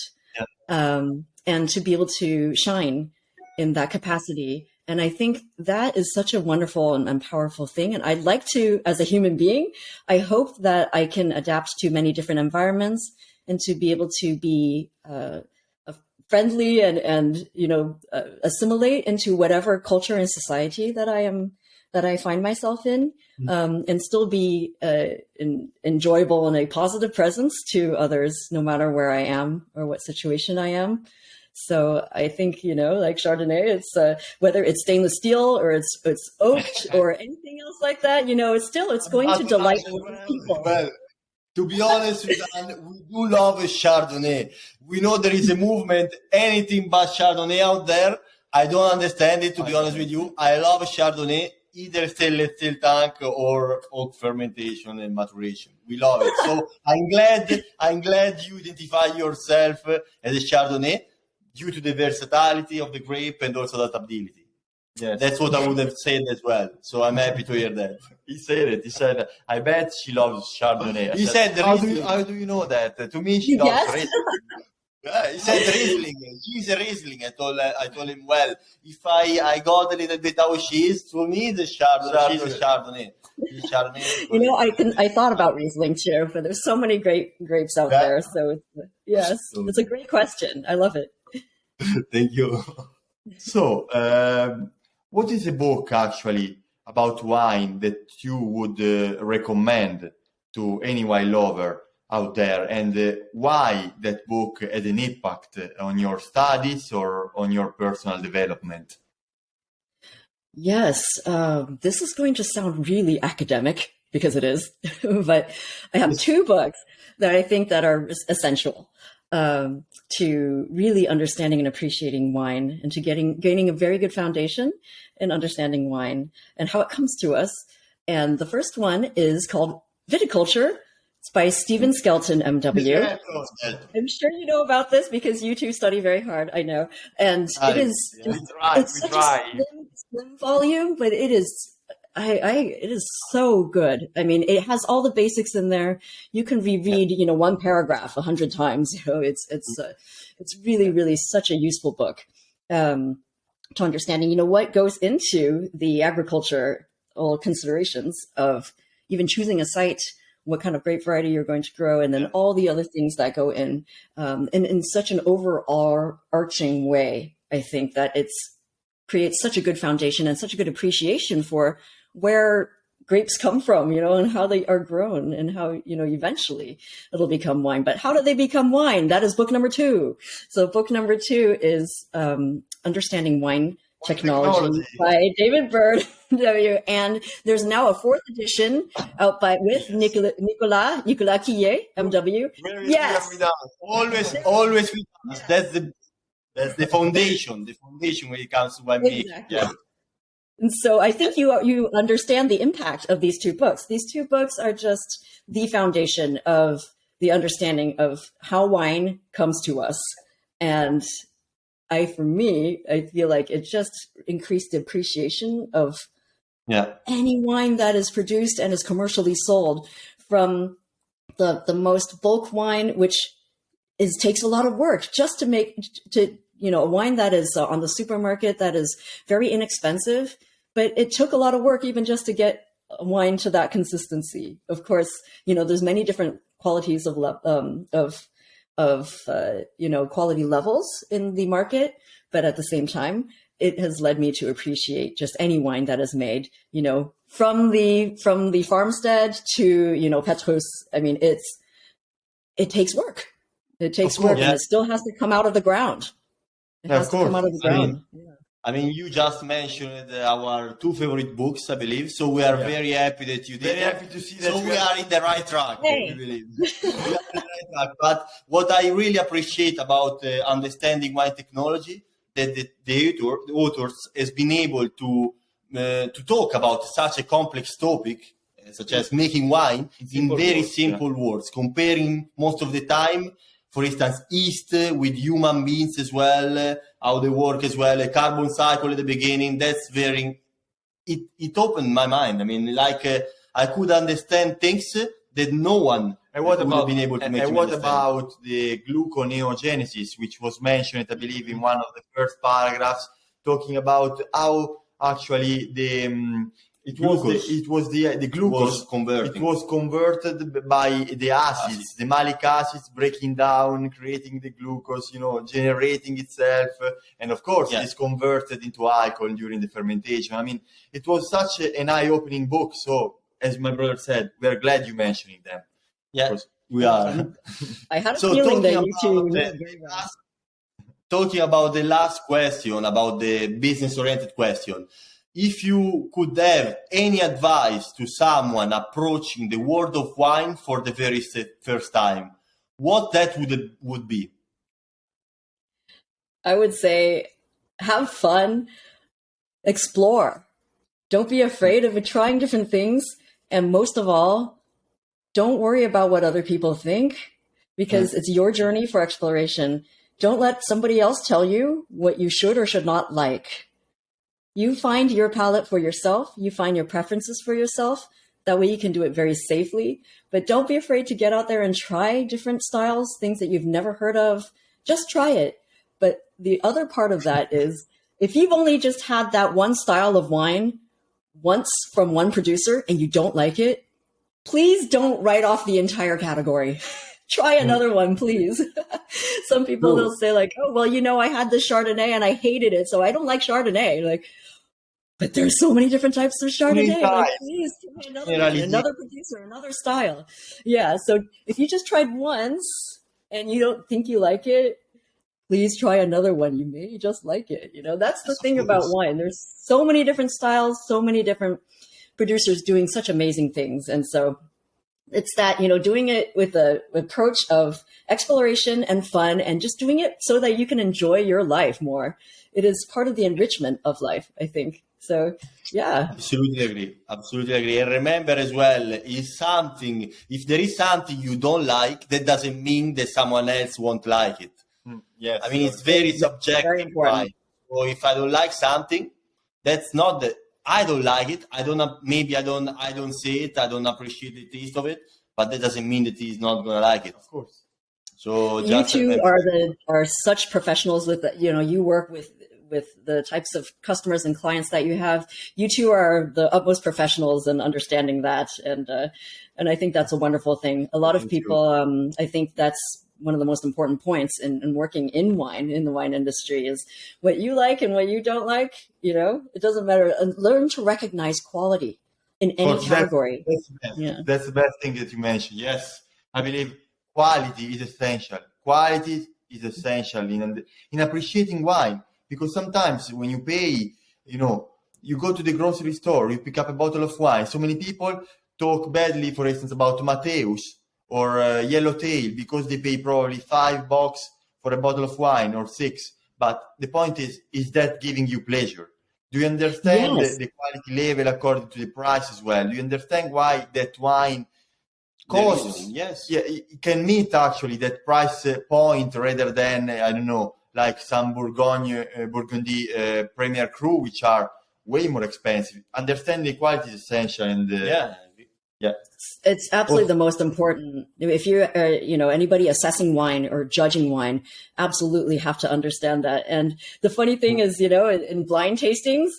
Yeah. And to be able to shine in that capacity. And I think that is such a wonderful and powerful thing. And I'd like to, as a human being, I hope that I can adapt to many different environments, and to be able to be friendly and assimilate into whatever culture and society that I find myself in, and still be enjoyable and a positive presence to others, no matter where I am or what situation I am. So I think, like Chardonnay, it's whether it's stainless steel or it's oaked or anything else like that, it's going to delight people. Well, to be honest, Suzanne, we do love a Chardonnay. We know there is a movement, anything but Chardonnay out there. I don't understand it, to be honest with you. I love a Chardonnay, either stainless steel tank or oak fermentation and maturation. We love it. So I'm glad you identify yourself as a Chardonnay, due to the versatility of the grape and also adaptability. Yes. That's what I would have said as well. So I'm happy to hear that. He said it. He said, "I bet she loves Chardonnay." I He said "How Riesling. how do you know that?" To me, she loves Yes. Riesling. He said Riesling. She's a Riesling. I told him, well, if I got a little bit how she is, for me, the Chardonnay. She's a Chardonnay. She's Chardonnay. I thought about Riesling too, but there's so many great grapes out Yeah. there. So yes, it's a great question. I love it. Thank you. So, what is a book actually about wine that you would recommend to any wine lover out there, and why that book had an impact on your studies or on your personal development? Yes, this is going to sound really academic because it is, but I have two books that I think that are essential to really understanding and appreciating wine, and to gaining a very good foundation in understanding wine and how it comes to us. And the first one is called Viticulture. It's by Stephen Skelton, MW. I'm sure you know about this because you two study very hard, I know. And it is it's such a slim volume, but it is it is so good. I mean, it has all the basics in there. You can reread, one paragraph 100 times. It's really, really such a useful book to understanding, what goes into the agricultural considerations of even choosing a site, what kind of grape variety you're going to grow, and then all the other things that go in such an overall arching way. I think that creates such a good foundation and such a good appreciation for where grapes come from, and how they are grown, and how, eventually it'll become wine. But how do they become wine? That is book number 2. So book number 2 is Understanding Wine Technology by David Bird. And there's now a 4th edition out with Nicolas Quillet, MW. Yes, Always with us. That's the foundation. The foundation when it comes to wine making. Exactly. Yeah. And so I think you understand the impact of these 2 books. These 2 books are just the foundation of the understanding of how wine comes to us. And I feel like it just increased the appreciation of any wine that is produced and is commercially sold, from the most bulk wine, which takes a lot of work just to make a wine that is on the supermarket, that is very inexpensive, but it took a lot of work even just to get a wine to that consistency. Of course, there's many different qualities of quality levels in the market, but at the same time, it has led me to appreciate just any wine that is made, from the farmstead to, Petrus. I mean, it takes work. It takes work, and it still has to come out of the ground. It has to come out of the ground. I mean, you just mentioned our 2 favorite books, I believe. So we are very happy that you did. Very happy to see that. So we are in the right track. Hey. We believe. We are in the right track. But what I really appreciate about understanding wine technology, that the authors has been able to talk about such a complex topic, such as making wine, in very simple words, comparing most of the time. For instance, yeast with human beings as well, how they work as well, a carbon cycle at the beginning. That's it opened my mind. I mean, I could understand things that no one would have been able to make. And what about the gluconeogenesis, which was mentioned, I believe, in one of the first paragraphs, talking about how actually the glucose was converted by the acids, the malic acids breaking down, creating the glucose, generating itself, and of course it's converted into alcohol during the fermentation. I mean, it was such an eye-opening book. So, as my brother said, we are glad you mentioning them. Yeah, we are. I had a feeling that you two. Talking about the last question, about the business-oriented question. If you could have any advice to someone approaching the world of wine for the very first time, what that would be? I would say, have fun, explore. Don't be afraid of trying different things. And most of all, don't worry about what other people think, because it's your journey for exploration. Don't let somebody else tell you what you should or should not like. You find your palate for yourself. You find your preferences for yourself. That way you can do it very safely. But don't be afraid to get out there and try different styles, things that you've never heard of. Just try it. But the other part of that is if you've only just had that one style of wine once from one producer and you don't like it, please don't write off the entire category. Try another one, please. Some people, they'll say like, oh, well, I had this Chardonnay and I hated it, so I don't like Chardonnay. Like, but there's so many different types of Chardonnay. Like, please try another one, another producer, another style. Yeah, so if you just tried once and you don't think you like it, please try another one. You may just like it. That's the thing about wine. There's so many different styles, so many different producers doing such amazing things. And so it's that, doing it with the approach of exploration and fun and just doing it so that you can enjoy your life more. It is part of the enrichment of life, I think. So, yeah. Absolutely agree. And remember as well, if there is something you don't like, that doesn't mean that someone else won't like it. Yes. I mean, it's very subjective, very right? So if I don't like something, that's not that I don't like it. I don't see it. I don't appreciate the taste of it, but that doesn't mean that he's not going to like it. Of course. So you two are such professionals with, you work with the types of customers and clients that you have. You two are the utmost professionals in understanding that. And I think that's a wonderful thing. A lot of people, I think that's one of the most important points in working in the wine industry is what you like and what you don't like. It doesn't matter. Learn to recognize quality in any category. That's the best thing that you mentioned. Yes, I believe quality is essential. Quality is essential in appreciating wine, because sometimes when you pay, you go to the grocery store, you pick up a bottle of wine. So many people talk badly, for instance, about Mateus or Yellowtail because they pay probably $5 for a bottle of wine or $6. But the point is that giving you pleasure? Do you understand the quality level according to the price as well? Do you understand why that wine costs? Yes. Yeah, it can meet actually that price point rather than, I don't know, like some Burgundy Premier Cru, which are way more expensive. Understanding the quality is essential. And it's absolutely the most important. If you're, anybody assessing wine or judging wine, absolutely have to understand that. And the funny thing is, in blind tastings,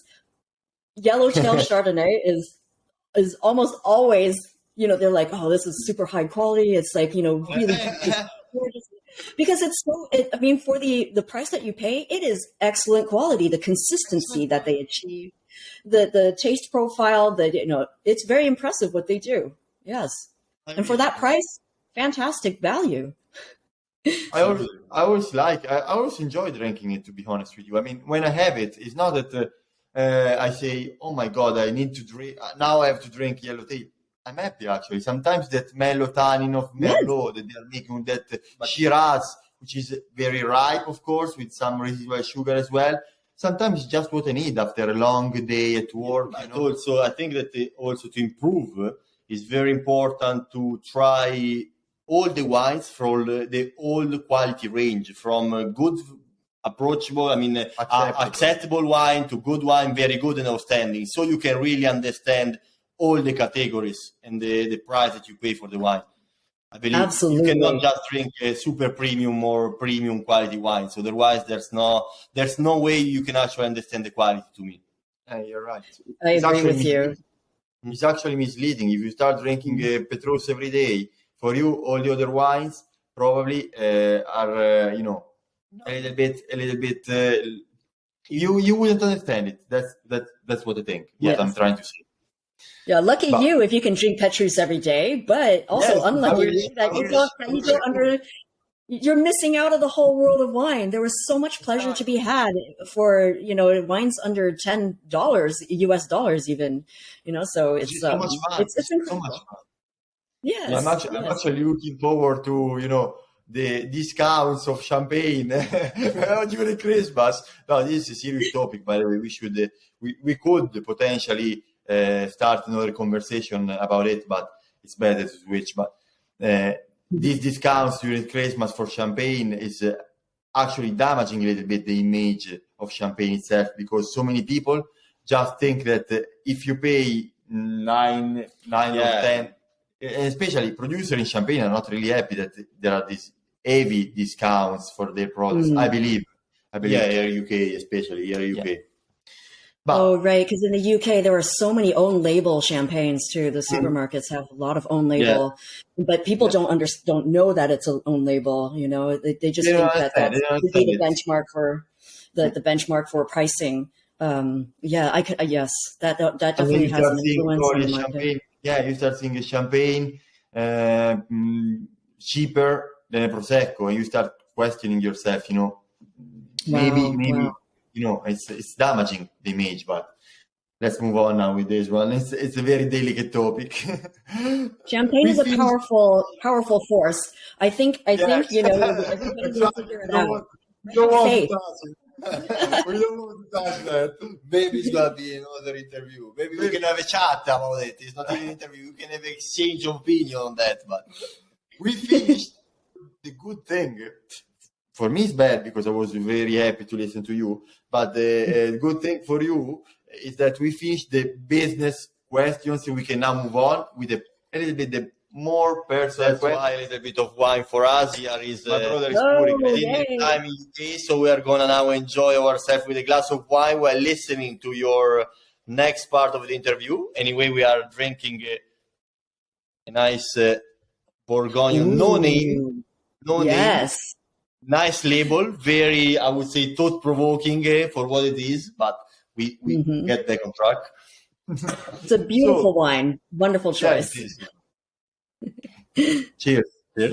Yellowtail Chardonnay is almost always, they're like, oh, this is super high quality. It's like, really gorgeous. Because it's for the price that you pay, it is excellent quality. The consistency that they achieve, the taste profile, it's very impressive what they do. Yes. And for that price, fantastic value. I always enjoy drinking it, to be honest with you. I mean, when I have it, it's not that I say, oh my God, I need to drink, now I have to drink Yellowtail. I'm happy actually. Sometimes that mellow tannin of Merlot that they are making, that Shiraz, which is very ripe, of course, with some residual sugar as well. Sometimes it's just what I need after a long day at work. But also, I think that also to improve, it's very important to try all the wines from all the quality range, from good, approachable, acceptable wine to good wine, very good and outstanding. So you can really understand all the categories and the price that you pay for the wine. I believe absolutely. You cannot just drink a super premium or premium quality wine. So otherwise, there's no way you can actually understand the quality to me. You're right. I agree with you. It's actually misleading. If you start drinking Petrus every day, for you, all the other wines probably are, a little bit. You wouldn't understand it. That's what I think. What I'm trying to say. Yeah, lucky you if you can drink Petrus every day, but also unlucky you that you don't you're missing out of the whole world of wine. There was so much pleasure to be had for, wines under $10 US dollars even, so it's so much fun. It's incredible. So much fun. Yes. I'm actually looking forward to, the discounts of champagne during Christmas. No, this is a serious topic, by the way. We could potentially start another conversation about it, but it's better to switch. But these discounts during Christmas for champagne is actually damaging a little bit the image of champagne itself, because so many people just think that if you pay nine or 10, and especially producers in Champagne are not really happy that there are these heavy discounts for their products. I believe. Yeah, here in UK, especially here in UK. Yeah. But, right, because in the UK there are so many own label champagnes too. The supermarkets have a lot of own label, but people don't know that it's an own label. You know, they just think that that's the benchmark for the benchmark for pricing. Yes, that definitely has an influence on the market. You start seeing a champagne cheaper than a prosecco, and you start questioning yourself. You know, maybe. You know, it's damaging the image, but let's move on now with this one. It's a very delicate topic. Champagne is a powerful force. I think you know, everybody needs to figure it out. We don't want to touch that. Maybe it's gonna be another interview. Maybe we can have a chat about it. It's not even an interview. We can have an exchange of opinion on that. But we finished the good thing. For me, it's bad because I was very happy to listen to you. But the good thing for you is that we finished the business questions, and we can now move on with a little bit the more personal question. Why a little bit of wine for us. Here is my brother is pouring time in UK, so we are gonna now enjoy ourselves with a glass of wine while listening to your next part of the interview. Anyway, we are drinking a nice Bourgogne, no name. Nice label, very, I would say, thought-provoking for what it is, but we get back on track. It's a beautiful wine. Wonderful choice. Cheers. Cheers.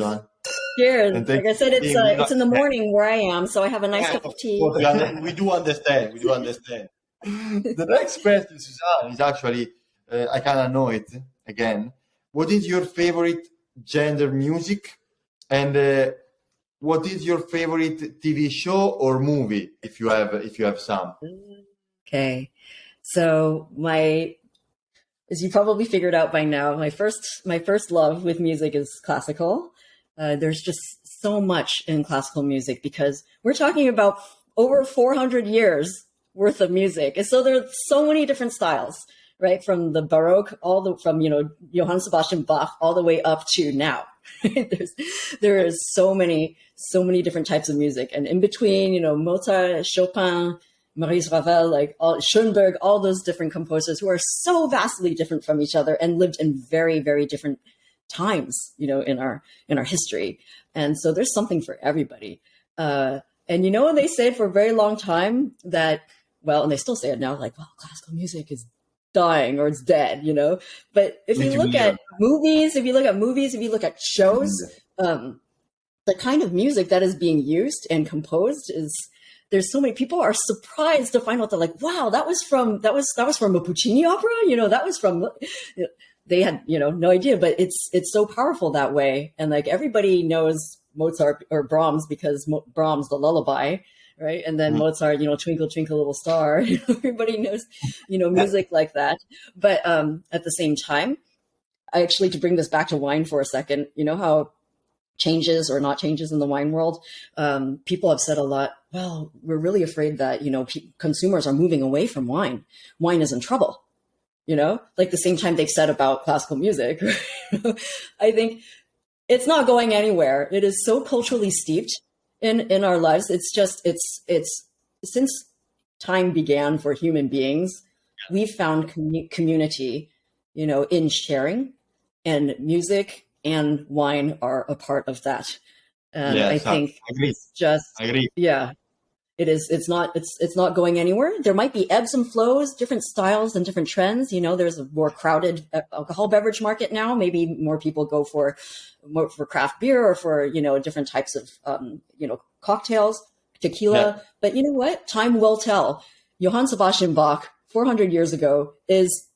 Like I said, it's in the morning where I am, so I have a nice cup of tea. We do understand. The next question, Suzanne, is actually, I kind of know it again. What is your favorite genre music? And what is your favorite TV show or movie, if you have some? Okay, so as you probably figured out by now, my first love with music is classical. There's just so much in classical music because we're talking about over 400 years worth of music, and so there's so many different styles, right? From the Baroque, from Johann Sebastian Bach all the way up to now. There is so many different types of music, and in between, Mozart, Chopin, Maurice Ravel, Schoenberg, all those different composers who are so vastly different from each other and lived in very, very different times, in our history. And so there's something for everybody. And they said for a very long time that, and they still say it now, classical music is dying or it's dead, But if you look at movies, if you look at shows, the kind of music that is being used and composed there's so many people are surprised to find out. They're like, wow, that was from a Puccini opera, that was from, they had, no idea, but it's so powerful that way. And everybody knows Mozart or Brahms because Brahms, the lullaby, right? And then Mozart, Twinkle, Twinkle, Little Star. Everybody knows, music like that. But at the same time, to bring this back to wine for a second, how changes or not changes in the wine world, people have said a lot, well, we're really afraid that, consumers are moving away from wine. Wine is in trouble, like the same time they've said about classical music. I think it's not going anywhere. It is so culturally steeped in our lives. It's since time began for human beings, we've found community, in sharing, and music and wine are a part of that. And I think it's just, it is. It's not going anywhere. There might be ebbs and flows, different styles and different trends. There's a more crowded alcohol beverage market now. Maybe more people go for craft beer or for, different types of, cocktails, tequila. Yeah. But you know what? Time will tell. Johann Sebastian Bach, 400 years ago, is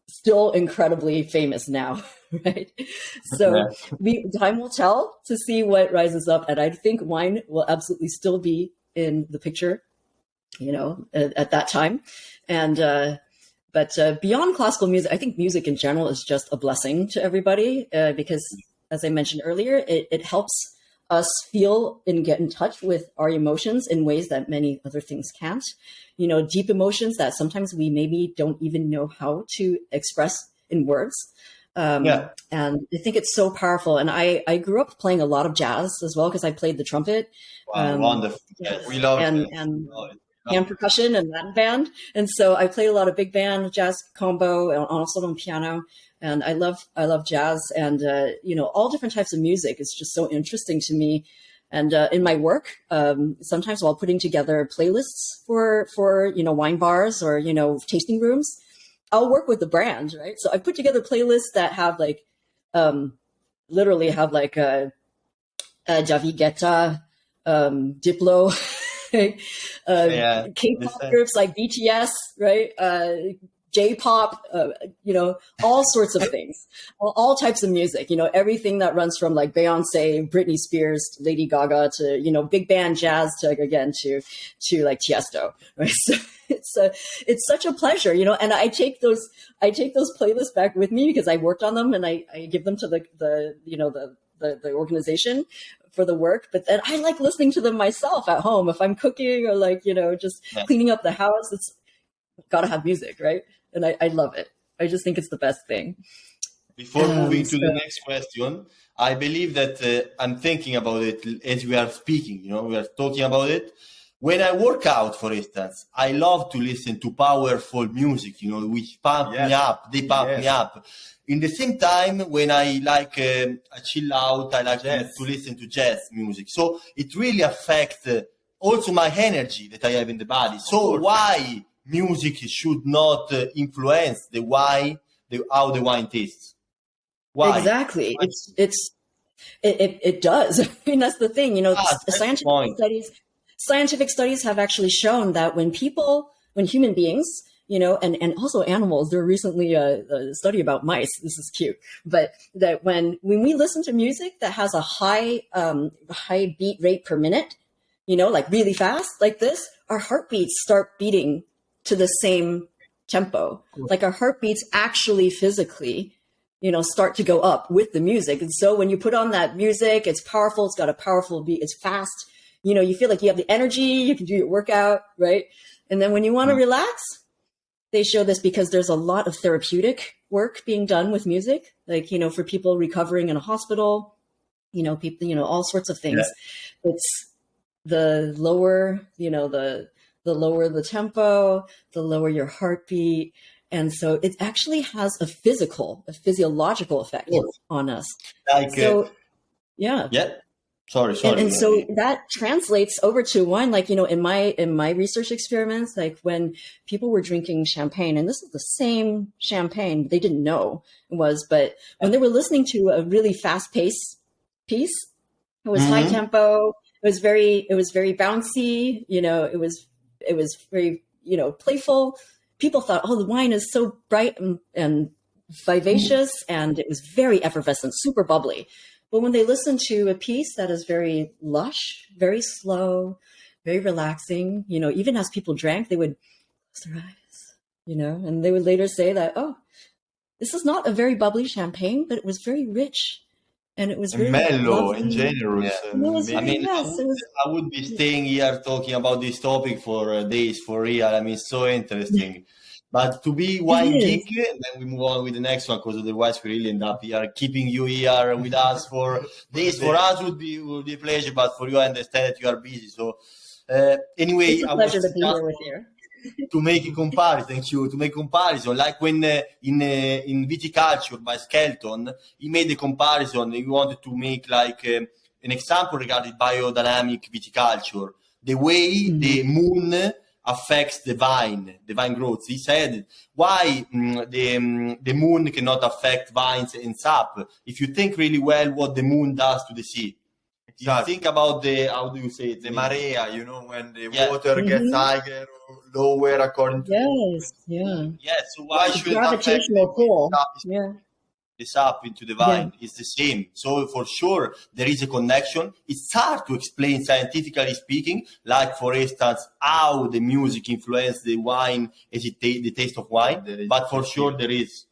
still incredibly famous now, right? So time will tell to see what rises up. And I think wine will absolutely still be in the picture, at that time. And, but beyond classical music, I think music in general is just a blessing to everybody because, as I mentioned earlier, it helps us feel and get in touch with our emotions in ways that many other things can't. You know, deep emotions that sometimes we maybe don't even know how to express in words. And I think it's so powerful. And I grew up playing a lot of jazz as well because I played the trumpet. Wow, wonderful. Yes. We love and, it. and hand percussion and Latin band. And so I played a lot of big band, jazz combo, and also on piano. And I love jazz and, you know, all different types of music. It's just so interesting to me. And in my work, sometimes while putting together playlists for, you know, wine bars or, you know, tasting rooms, I'll work with the brand, right? So I put together playlists that have like, literally have like Javi Guetta, Diplo, K-pop groups like BTS, right? J-pop, you know, all sorts of things, all types of music, you know, everything that runs from like Beyonce, Britney Spears, Lady Gaga to, you know, big band jazz to, again, to like Tiesto, right? So it's such a pleasure, you know, and I take those playlists back with me because I worked on them and I give them to the organization for the work, but then I like listening to them myself at home if I'm cooking or like, you know, just cleaning up the house. It's gotta have music, right? And I love it. I just think it's the best thing. Before moving to the next question, I believe that I'm thinking about it as we are speaking, you know, we are talking about it. When I work out, for instance, I love to listen to powerful music, you know, which pump me up, they pump me up. In the same time, when I like a chill out, I like to listen to jazz music. So it really affects also my energy that I have in the body. So why music should not influence the wine, how the wine tastes? Why? Exactly. It does. I mean, that's the thing, you know, scientific studies have actually shown that when human beings, you know, and also animals, there recently a study about mice. This is cute, but that when we listen to music that has a high beat rate per minute, you know, like really fast, like this, our heartbeats start beating to the same tempo. Like our heartbeats actually physically, you know, start to go up with the music. And so when you put on that music, it's powerful. It's got a powerful beat. It's fast. You know, you feel like you have the energy. You can do your workout, right? And then when you want to relax, they show this because there's a lot of therapeutic work being done with music. Like, you know, for people recovering in a hospital, you know, people, you know, all sorts of things. Yeah. It's the lower, you know, the lower the tempo, the lower your heartbeat. And so it actually has a physiological effect on us. Like, so, yeah. Sorry. And so that translates over to wine. Like, you know, in my research experiments, like when people were drinking champagne, and this is the same champagne, they didn't know it was, but when they were listening to a really fast paced piece, it was high tempo. It was very bouncy. You know, it was very, you know, playful. People thought, oh, the wine is so bright and vivacious, and it was very effervescent, super bubbly. But when they listen to a piece that is very lush, very slow, very relaxing, you know, even as people drank, they would close their eyes, you know, and they would later say that, oh, this is not a very bubbly champagne, but it was very rich. And it was very mellow lovely. and generous. Yeah. I would be staying here talking about this topic for days, for real. I mean, so interesting. But to be wine geek, then we move on with the next one, because otherwise we really end up here keeping you here with us for this. For us would be a pleasure, but for you, I understand that you are busy. So anyway, it's a pleasure to be here with you. To make a comparison, thank you. To make comparison, like when in Viticulture by Skelton, he made a comparison. He wanted to make like an example regarding biodynamic viticulture, the way the moon affects the vine growth. He said, why the moon cannot affect vines and sap? If you think really well what the moon does to the sea. You think about how do you say it? The marea, you know, when the water gets higher or lower according to Yes, so why should gravitational pull? The sap into the vine is the same. So for sure there is a connection. It's hard to explain scientifically speaking, like for instance how the music influences the wine as the taste of wine, but for sure there is.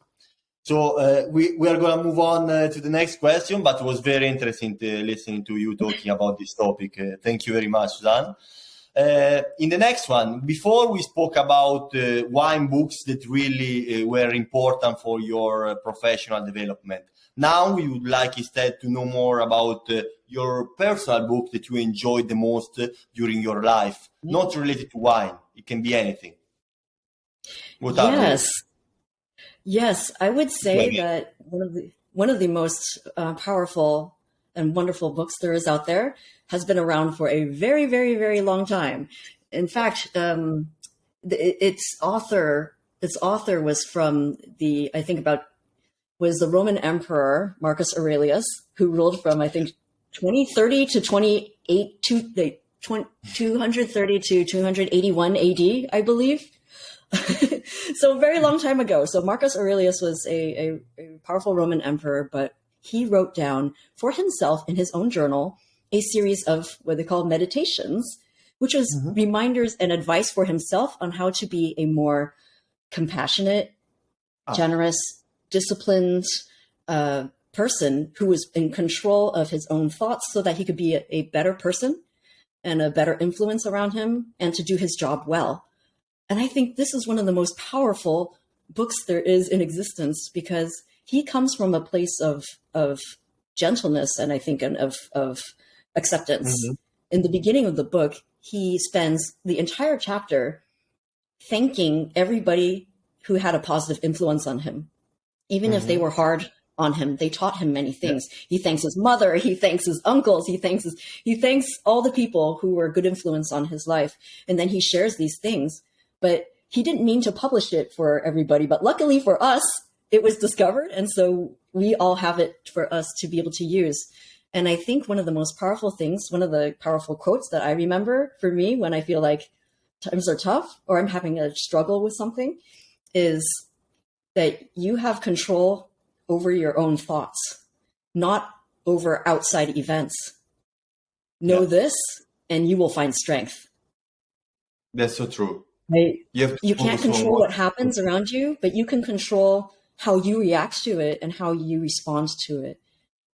So we are going to move on to the next question, but it was very interesting listening to you talking about this topic. Thank you very much, Suzanne. In the next one, before we spoke about wine books that really were important for your professional development. Now we would like instead to know more about your personal book that you enjoyed the most during your life, not related to wine. It can be anything. What are they? Yes, I would say that one of the most powerful and wonderful books there is out there has been around for a very, very, very long time. In fact, its author was from was the Roman Emperor Marcus Aurelius, who ruled from, I think, 230 to 281 AD, I believe. So a very long time ago. So Marcus Aurelius was a powerful Roman emperor, but he wrote down for himself in his own journal a series of what they call meditations, which was reminders and advice for himself on how to be a more compassionate, generous, disciplined person who was in control of his own thoughts so that he could be a better person and a better influence around him and to do his job well. And I think this is one of the most powerful books there is in existence because he comes from a place of gentleness and I think of acceptance. In the beginning of the book, he spends the entire chapter thanking everybody who had a positive influence on him. Even if they were hard on him, they taught him many things. He thanks his mother, he thanks his uncles, he thanks all the people who were a good influence on his life. And then he shares these things. But he didn't mean to publish it for everybody. But luckily for us, it was discovered. And so we all have it for us to be able to use. And I think one of the most powerful things, one of the powerful quotes that I remember for me when I feel like times are tough or I'm having a struggle with something is that you have control over your own thoughts, not over outside events. Know this and you will find strength. That's so true. Right? You can't control what happens around you, but you can control how you react to it and how you respond to it.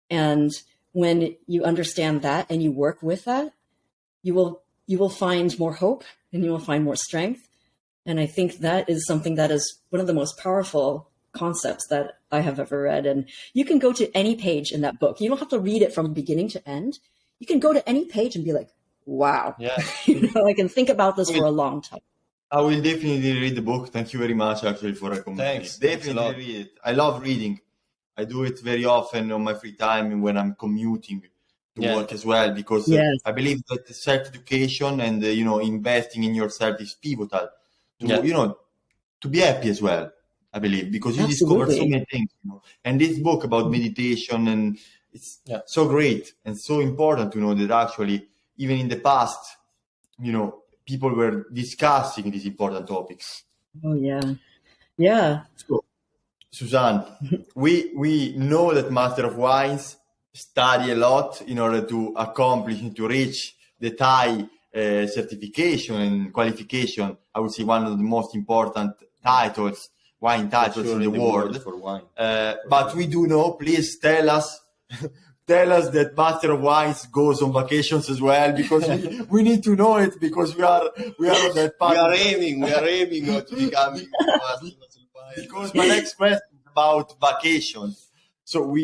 And when you understand that and you work with that, you will find more hope and you will find more strength. And I think that is something that is one of the most powerful concepts that I have ever read. And you can go to any page in that book. You don't have to read it from beginning to end. You can go to any page and be like, wow, I can think about this for a long time. I will definitely read the book. Thank you very much, actually, for recommending. Thanks. Definitely read it. I love reading. I do it very often on my free time when I'm commuting to work as well, because I believe that self-education and investing in yourself is pivotal to to be happy as well. I believe because you discover so many things. And this book about meditation and it's so great and so important to know that actually even in the past, people were discussing these important topics. Oh, yeah. So, Suzanne, we know that Master of Wines study a lot in order to accomplish and to reach the Thai certification and qualification. I would say one of the most important wine titles in the world. For wine. But we do know, please tell us that Master of Wines goes on vacations as well, because we need to know it, because we are on that path. We are aiming to becoming Master of Wines. Because my next question is about vacations. So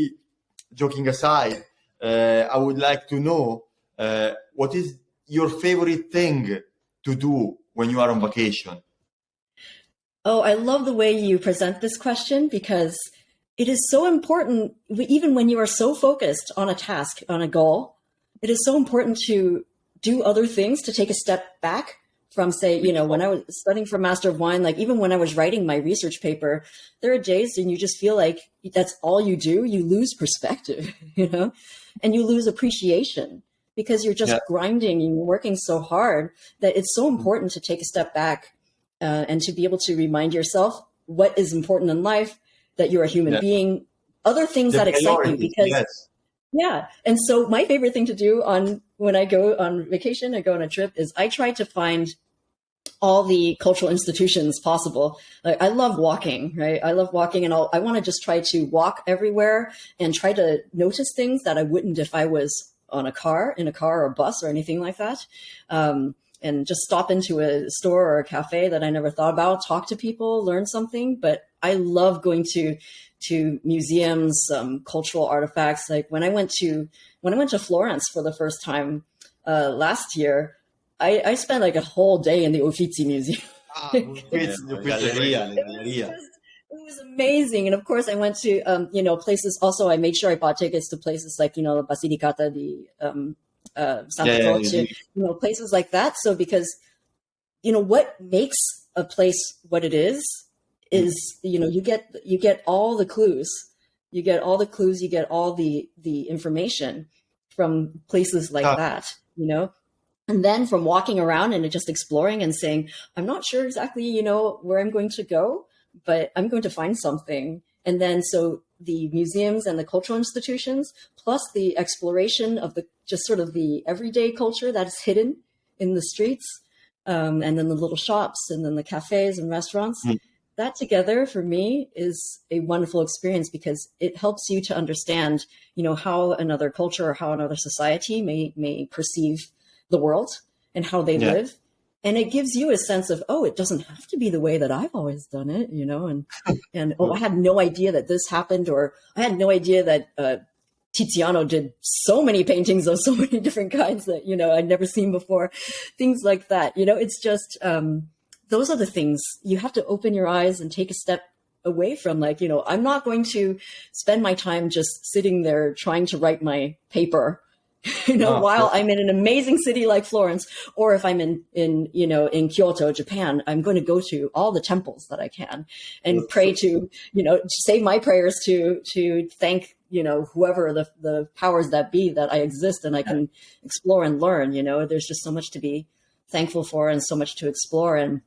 joking aside, I would like to know what is your favorite thing to do when you are on vacation? Oh, I love the way you present this question, because it is so important, even when you are so focused on a task, on a goal, it is so important to do other things, to take a step back from, say, when I was studying for Master of Wine, like even when I was writing my research paper, there are days and you just feel like that's all you do. You lose perspective, and you lose appreciation because you're just grinding and you're working so hard that it's so important to take a step back and to be able to remind yourself what is important in life, that you're a human being, other things that excite you, because and so my favorite thing to do when I go on vacation, I go on a trip, is I try to find all the cultural institutions possible. Like, I love walking, right? I love walking, and I want to just try to walk everywhere and try to notice things that I wouldn't if I was in a car or a bus or anything like that. And just stop into a store or a cafe that I never thought about, talk to people, learn something. But I love going to museums, cultural artifacts. Like when I went to Florence for the first time last year, I spent like a whole day in the Uffizi Museum. It was amazing. And of course, I went to, places. Also, I made sure I bought tickets to places like, Basilicata di Santa Croce, places like that. So because, what makes a place what it is, you get all the clues. You get all the information from places like that, And then from walking around and just exploring and saying, I'm not sure exactly, where I'm going to go, but I'm going to find something. And then so the museums and the cultural institutions, plus the exploration of the everyday culture that is hidden in the streets, and then the little shops and then the cafes and restaurants, that together for me is a wonderful experience because it helps you to understand, how another culture or how another society may perceive the world and how they live. And it gives you a sense of, it doesn't have to be the way that I've always done it, and I had no idea that this happened, or I had no idea that Tiziano did so many paintings of so many different kinds that, I'd never seen before, things like that. It's just, those are the things you have to open your eyes and take a step away from. Like, I'm not going to spend my time just sitting there trying to write my paper while I'm in an amazing city like Florence, or if I'm in Kyoto, Japan, I'm going to go to all the temples that I can and pray to, say my prayers to thank, whoever the powers that be that I exist and I can explore and learn. There's just so much to be thankful for and so much to explore, and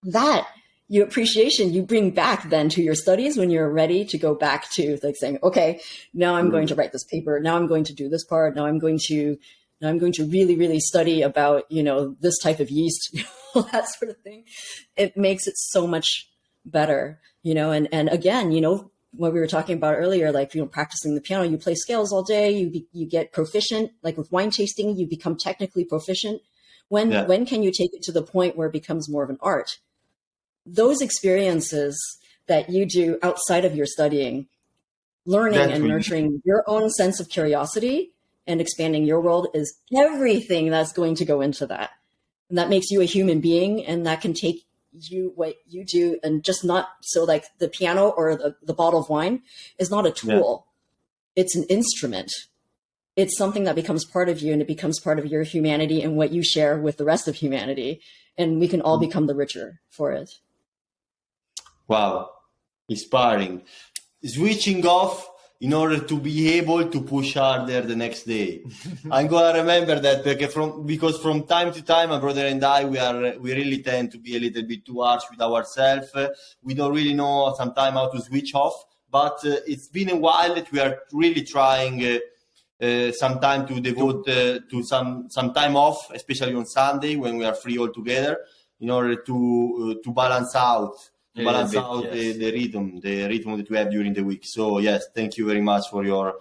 that appreciation you bring back then to your studies when you're ready to go back to like saying, okay, now I'm going to write this paper. Now I'm going to do this part. Now I'm going to really, really study about, this type of yeast, all that sort of thing. It makes it so much better, and again, what we were talking about earlier, like, practicing the piano, you play scales all day, you get proficient, like with wine tasting, you become technically proficient. When can you take it to the point where it becomes more of an art? Those experiences that you do outside of your studying, learning and nurturing your own sense of curiosity and expanding your world is everything that's going to go into that. And that makes you a human being, and that can take you what you do and just not so like the piano or the bottle of wine is not a tool. It's an instrument. It's something that becomes part of you, and it becomes part of your humanity and what you share with the rest of humanity. And we can all become the richer for it. Wow, inspiring. Switching off in order to be able to push harder the next day. I'm gonna remember that because from time to time, my brother and I, we really tend to be a little bit too harsh with ourselves. We don't really know sometimes how to switch off, but it's been a while that we are really trying some time to devote to some time off, especially on Sunday when we are free all together, in order to balance out. The rhythm that we have during the week. So yes, thank you very much for your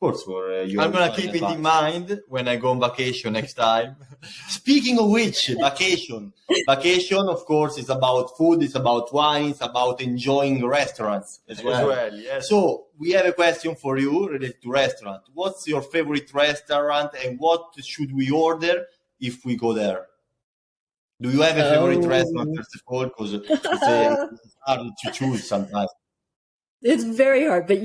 I'm gonna keep it in mind when I go on vacation next time. Speaking of which, vacation of course is about food, it's about wine, it's about enjoying restaurants as well. Yes. So we have a question for you related to restaurant. What's your favorite restaurant and what should we order if we go there? Do you have a favorite restaurant, first of all? Because it's hard to choose sometimes. It's very hard, but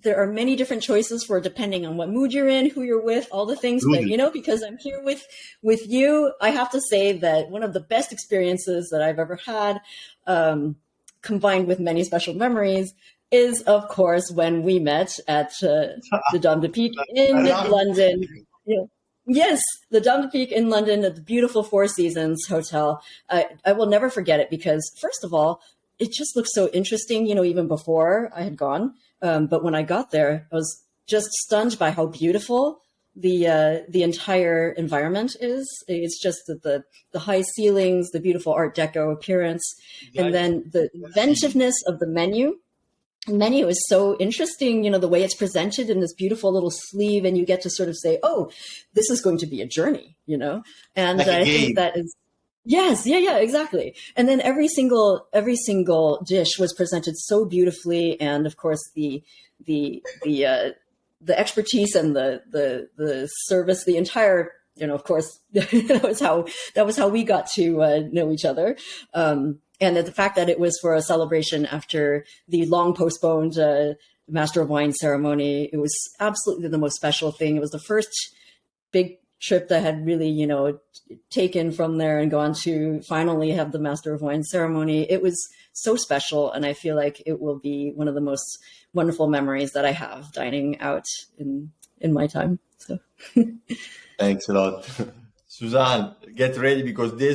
there are many different choices for depending on what mood you're in, who you're with, all the things. But because I'm here with you, I have to say that one of the best experiences that I've ever had, combined with many special memories, is of course when we met at the Dame de Pique in London. Yes, the Dame de Pique in London at the beautiful Four Seasons Hotel. I will never forget it because, first of all, it just looked so interesting, even before I had gone. But when I got there, I was just stunned by how beautiful the entire environment is. It's just that the high ceilings, the beautiful Art Deco appearance, and then the inventiveness of the menu. The menu is so interesting, the way it's presented in this beautiful little sleeve, and you get to sort of say, oh, this is going to be a journey, and like I think that is, yes, yeah, exactly. And then every single dish was presented so beautifully, and of course the expertise and the service, the entire, of course, that was how we got to know each other. And the fact that it was for a celebration after the long postponed Master of Wine ceremony, it was absolutely the most special thing. It was the first big trip that I had really, taken from there and gone to finally have the Master of Wine ceremony. It was so special, and I feel like it will be one of the most wonderful memories that I have dining out in my time. So, thanks a lot. Suzanne, get ready, because the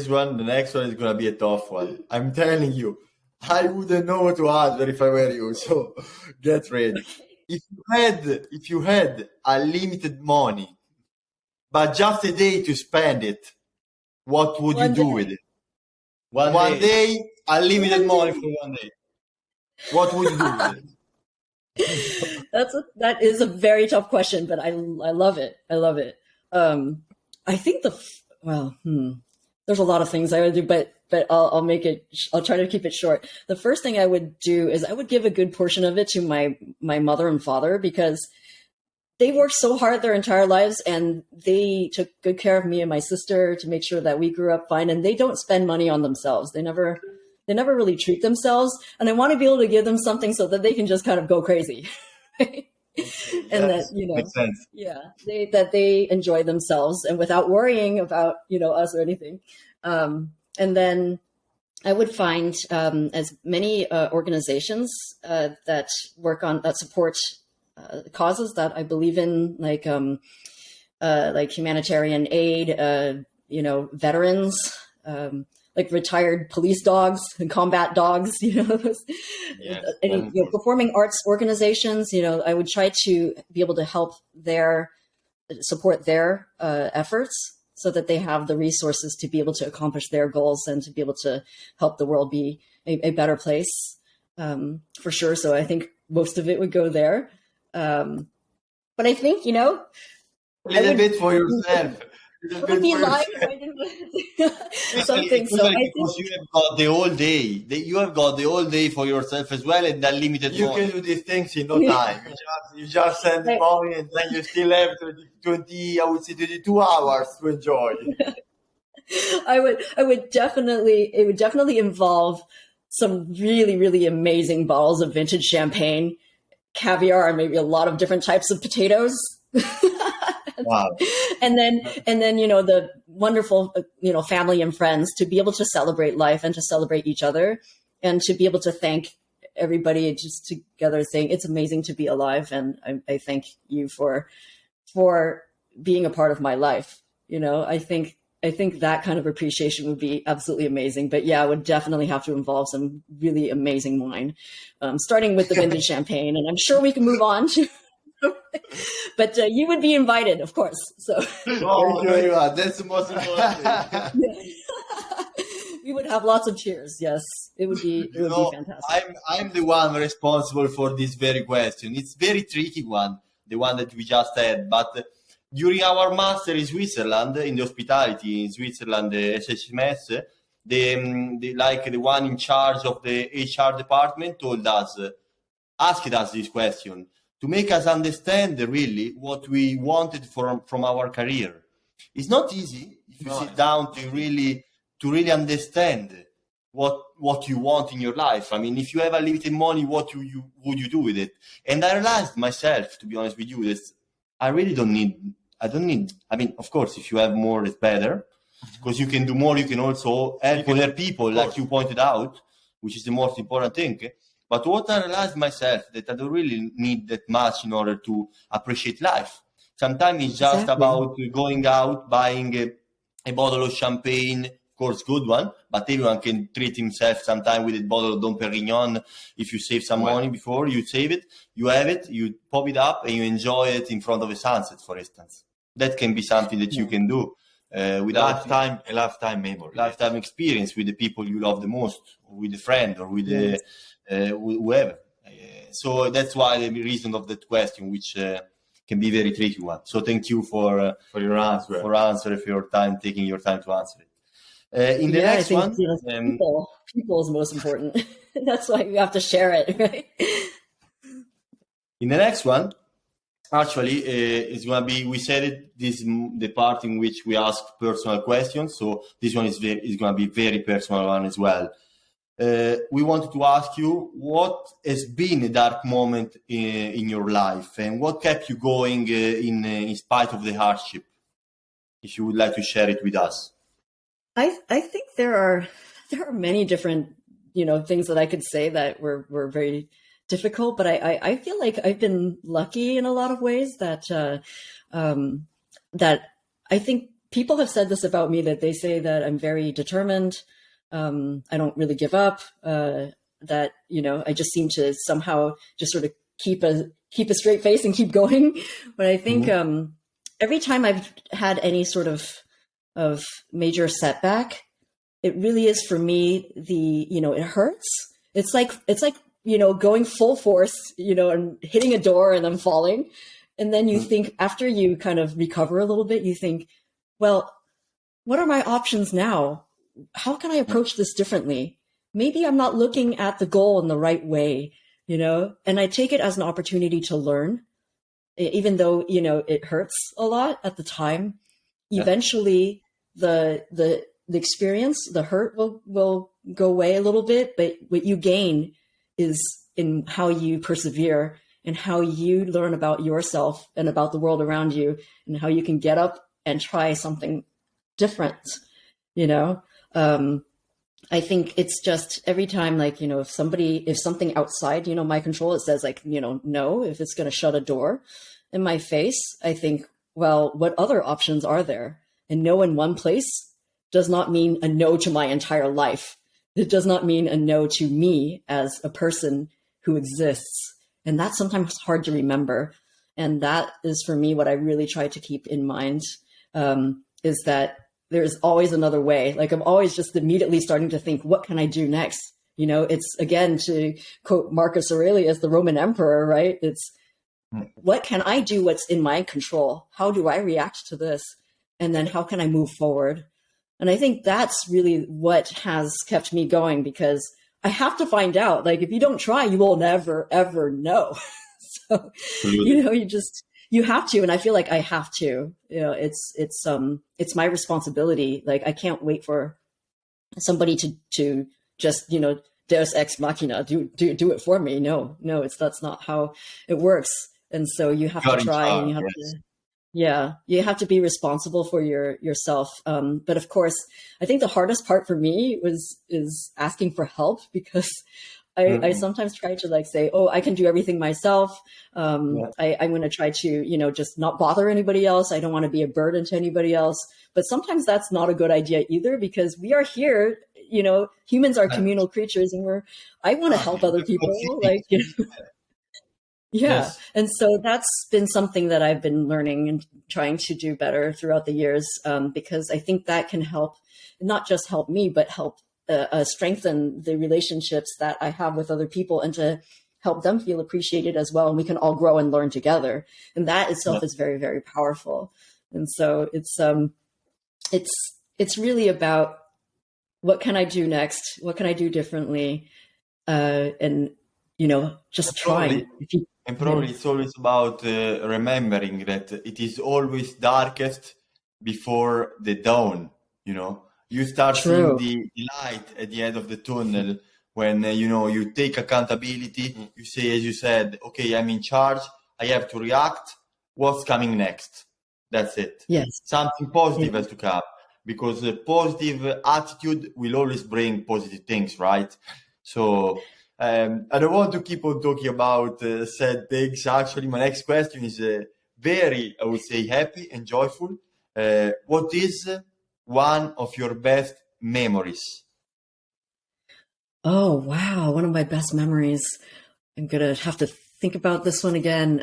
next one is going to be a tough one. I'm telling you, I wouldn't know what to answer if I were you. So get ready. If you had unlimited money, but just a day to spend it, what would you do with it? One day, unlimited money for one day. What would you do with it? That is a very tough question, but I love it. I love it. I think there's a lot of things I would do, but I'll try to keep it short. The first thing I would do is I would give a good portion of it to my mother and father, because they worked so hard their entire lives, and they took good care of me and my sister to make sure that we grew up fine, and they don't spend money on themselves. They never really treat themselves, and I want to be able to give them something so that they can just kind of go crazy. And that, makes sense. Yeah, that they enjoy themselves and without worrying about, us or anything. And then I would find as many organizations that support causes that I believe in, like humanitarian aid, veterans, like retired police dogs and combat dogs, performing arts organizations. I would try to be able to support their efforts, so that they have the resources to be able to accomplish their goals and to be able to help the world be a better place, for sure. So I think most of it would go there. But I think, a little bit for yourself. I would be lying if I didn't something. So I think you have got the whole day. You have got the whole day for yourself as well, and unlimited money. You can do these things in no time. You just send the money, and then you still have 22 hours to enjoy. It would definitely involve some really, really amazing bottles of vintage champagne, caviar, and maybe a lot of different types of potatoes. Wow. And then, the wonderful, family and friends to be able to celebrate life and to celebrate each other, and to be able to thank everybody just together, saying it's amazing to be alive. And I thank you for being a part of my life. I think that kind of appreciation would be absolutely amazing. But yeah, it would definitely have to involve some really amazing wine, starting with the vintage champagne. And I'm sure we can move on to, but you would be invited, of course. So that's the most important thing. We would have lots of cheers. Yes, it would be fantastic. I'm the one responsible for this very question. It's very tricky one, the one that we just had, but during our master in Switzerland, in the hospitality in Switzerland, SHMS, the one in charge of the HR department asked us this question to make us understand really what we wanted from our career. It's not easy if you sit down to really understand what you want in your life. I mean, if you have unlimited money, what would you do with it? And I realized myself, to be honest with you, that I don't need. I mean, of course, if you have more, it's better, because you can do more. You can also help other people, like you pointed out, which is the most important thing. But what I realized myself, that I don't really need that much in order to appreciate life. Sometimes it's just about going out, buying a bottle of champagne, of course, good one, but everyone can treat himself sometime with a bottle of Dom Perignon. If you save some money before, you save it, you have it, you pop it up, and you enjoy it in front of a sunset, for instance. that can be something that you can do with A lifetime memory. lifetime experience with the people you love the most, or with a friend, or with whoever. So that's why the reason of that question, which can be very tricky one. So thank you for your answer. For your time, taking your time to answer it. In the next one, people is most important. That's why you have to share it, right? In the next one, actually, it's going to be, we said it, this is the part in which we ask personal questions. So this one is going to be very personal one as well. We wanted to ask you what has been a dark moment in your life, and what kept you going in spite of the hardship. If you would like to share it with us. I think there are many different, things that I could say that were very difficult, but I feel like I've been lucky in a lot of ways that that I think people have said this about me, that they say that I'm very determined. I don't really give up, that, I just seem to somehow just sort of keep a straight face and keep going. But I think, every time I've had any sort of major setback, it really is for me, it hurts. It's like, going full force, and hitting a door and then falling. And then you think, after you kind of recover a little bit, you think, well, what are my options now? How can I approach this differently? Maybe I'm not looking at the goal in the right way, and I take it as an opportunity to learn, even though, it hurts a lot at the time. Eventually the experience, the hurt will go away a little bit, but what you gain is in how you persevere and how you learn about yourself and about the world around you, and how you can get up and try something different, I think it's just every time, like, if something outside, my control, it says like, no, if it's going to shut a door in my face, I think, well, what other options are there? And no in one place does not mean a no to my entire life. It does not mean a no to me as a person who exists. And that's sometimes hard to remember. And that is, for me, what I really try to keep in mind, is that there's always another way. Like, I'm always just immediately starting to think, what can I do next? It's, again, to quote Marcus Aurelius, the Roman emperor, right? It's, what can I do what's in my control? How do I react to this? And then how can I move forward? And I think that's really what has kept me going, because I have to find out. Like, if you don't try, you will never, ever know. So, you have to. And I feel like I have to, it's my responsibility. Like, I can't wait for somebody to just, Deus ex machina, do it for me. No, that's not how it works. And so you have to try, and you have to, you have to be responsible for yourself. But of course, I think the hardest part for me is asking for help, because I sometimes try to, like, say, oh, I can do everything myself. I'm going to try to, just not bother anybody else. I don't want to be a burden to anybody else. But sometimes that's not a good idea either, because we are here, humans are communal creatures, and I want to help other people. Like, Yes. And so that's been something that I've been learning and trying to do better throughout the years, because I think that can help, not just help me, but help strengthen the relationships that I have with other people, and to help them feel appreciated as well. And we can all grow and learn together. And that itself is very, very powerful. And so it's really about, what can I do next? What can I do differently? And, just trying. And probably it's always about remembering that it is always darkest before the dawn, You start seeing the light at the end of the tunnel when, you take accountability. You say, as you said, okay, I'm in charge. I have to react. What's coming next? That's it. Yes. Something positive has to come, because a positive attitude will always bring positive things, right? So... I don't want to keep on talking about sad things. Actually, my next question is very, I would say, happy and joyful. What is one of your best memories? Oh, wow. One of my best memories. I'm going to have to think about this one again.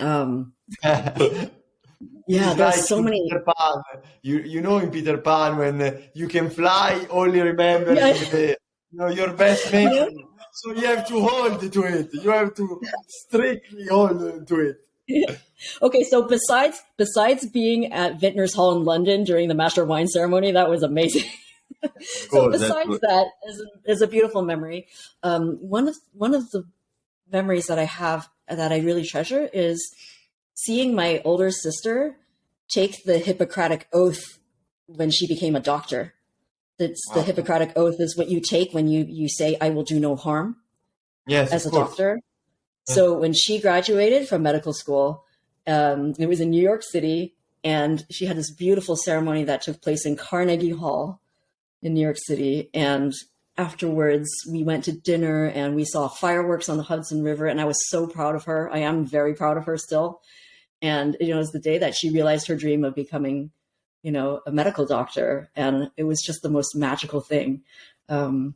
Yeah, It's there's like so in many. Peter Pan. You know in Peter Pan when you can fly, only remember Yeah, your best you know, memory. So you have to hold to it. You have to strictly hold to it. okay, so besides being at Vintners Hall in London during the Master of Wine ceremony, that was amazing. Of So course, that's besides good. that, is a beautiful memory. One of the memories that I have that I really treasure is seeing my older sister take the Hippocratic Oath when she became a doctor. That's the Wow. Hippocratic Oath is what you take when you say I will do no harm Yes, as of a course. doctor. Yeah. So when she graduated from medical school, it was in New York City, and she had this beautiful ceremony that took place in Carnegie Hall in New York City. And afterwards, we went to dinner and we saw fireworks on the Hudson River. And I was so proud of her. I am very proud of her still. And, it was the day that she realized her dream of becoming, a medical doctor. And it was just the most magical thing. I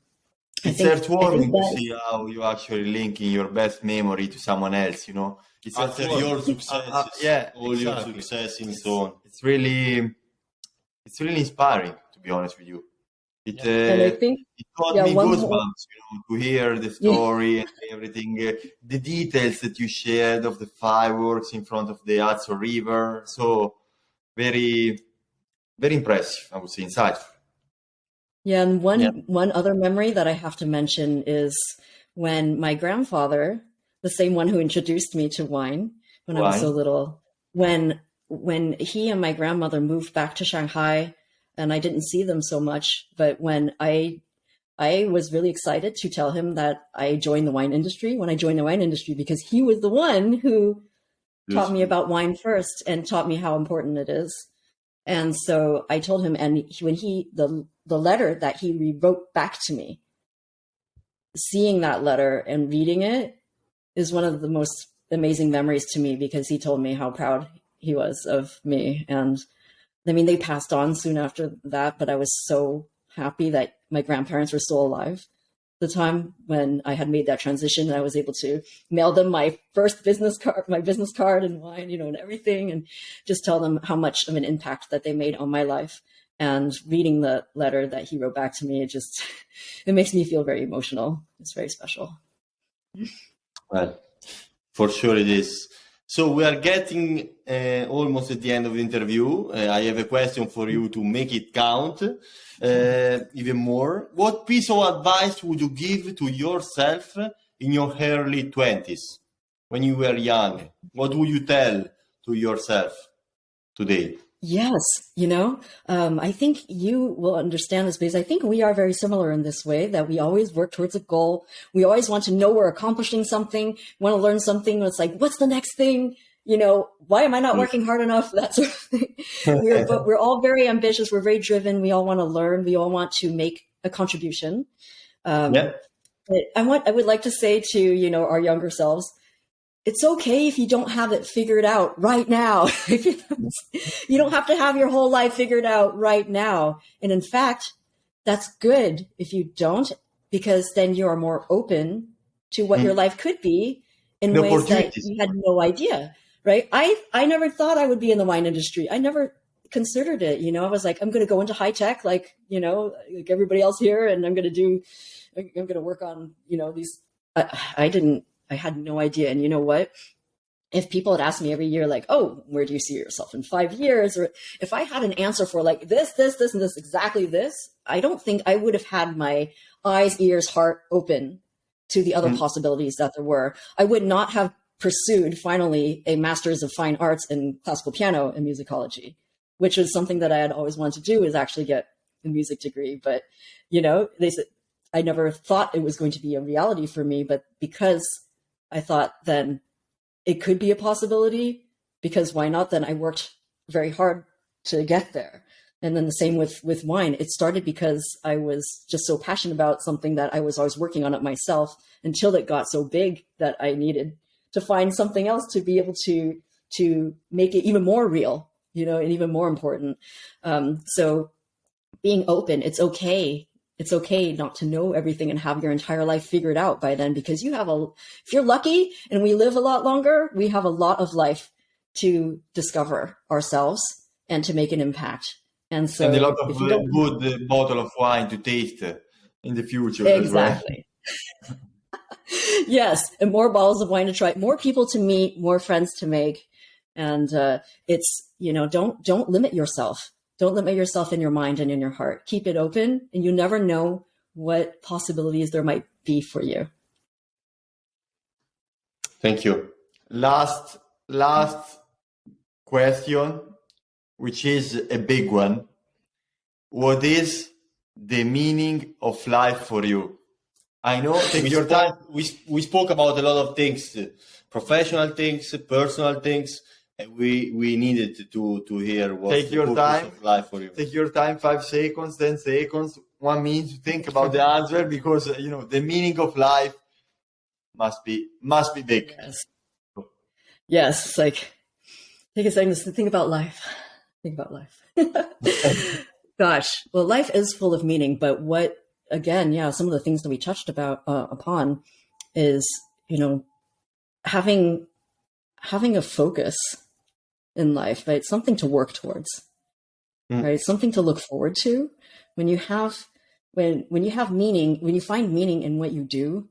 It's think heartwarming to that, see how you actually linking your best memory to someone else, It's After heartwarming. your successes, Yeah, all your exactly. success and so on. It's really inspiring, to be honest with you. It and I think, it got yeah, me one more, goosebumps, to hear the yeah, story and everything, the details that you shared of the fireworks in front of the Hudson River. So very, very impressive, I would say, insightful. yeah. And Yeah. one other memory that I have to mention is when my grandfather, the same one who introduced me to wine when I was so Why? little, when he and my grandmother moved back to Shanghai, and I didn't see them so much, but when I was really excited to tell him that I joined the wine industry when I joined the wine industry because he was the one who taught me about wine first and taught me how important it is. And so I told him, and when the letter that he wrote back to me, seeing that letter and reading it is one of the most amazing memories to me because he told me how proud he was of me. And I mean, they passed on soon after that, but I was so happy that my grandparents were still alive. The time when I had made that transition, and I was able to mail them my first business card and wine, and everything, and just tell them how much of an impact that they made on my life. And reading the letter that he wrote back to me, it makes me feel very emotional. It's very special. Well, For sure it is. So we are getting almost at the end of the interview. I have a question for you to make it count even more. What piece of advice would you give to yourself in your early 20s when you were young? What would you tell to yourself today? Yes, I think you will understand this because I think we are very similar in this way that we always work towards a goal. We always want to know we're accomplishing something, want to learn something. It's like, what's the next thing? Why am I not working hard enough? That sort of thing. But we're all very ambitious. We're very driven. We all want to learn. We all want to make a contribution. yeah. But I would like to say to, our younger selves, it's okay if you don't have it figured out right now. You don't have to have your whole life figured out right now. And in fact, that's good if you don't, because then you are more open to what your life could be in The ways that opportunities. you had no idea, right? I never thought I would be in the wine industry. I never considered it. I was like, I'm going to go into high tech, like everybody else here. And I'm going to work on, these, I had no idea. And you know what? If people had asked me every year, like, oh, where do you see yourself in 5 years? Or if I had an answer for like this, and this, exactly this, I don't think I would have had my eyes, ears, heart open to the other possibilities that there were. I would not have pursued finally a master's of fine arts in classical piano and musicology, which was something that I had always wanted to do, is actually get a music degree. But, they said, I never thought it was going to be a reality for me, but because I thought then it could be a possibility, because why not? Then I worked very hard to get there. And then the same with wine. It started because I was just so passionate about something that I was always working on it myself, until it got so big that I needed to find something else to be able to make it even more real, and even more important. So being open, it's okay. It's okay not to know everything and have your entire life figured out by then, because if you're lucky and we live a lot longer, we have a lot of life to discover ourselves and to make an impact. And so And a lot of if you don't, good bottle of wine to taste in the future exactly. as well. Yes, and more bottles of wine to try, more people to meet, more friends to make. And it's, don't limit yourself. Don't limit yourself in your mind and in your heart. Keep it open, and you never know what possibilities there might be for you. Thank you. Last question, which is a big one. What is the meaning of life for you? I know, take your time. We spoke about a lot of things, professional things, personal things, and we needed to hear what's the purpose of life for you. Take your time, 5 seconds, 10 seconds, 1 minute to think about the answer, because the meaning of life must be big. Yes, it's like, take a second to think about life. Think about life. Gosh, well, life is full of meaning, but some of the things that we touched upon is, having a focus in life, right? Something to work towards, right? Something to look forward to. When you have meaning, when you find meaning in what you do,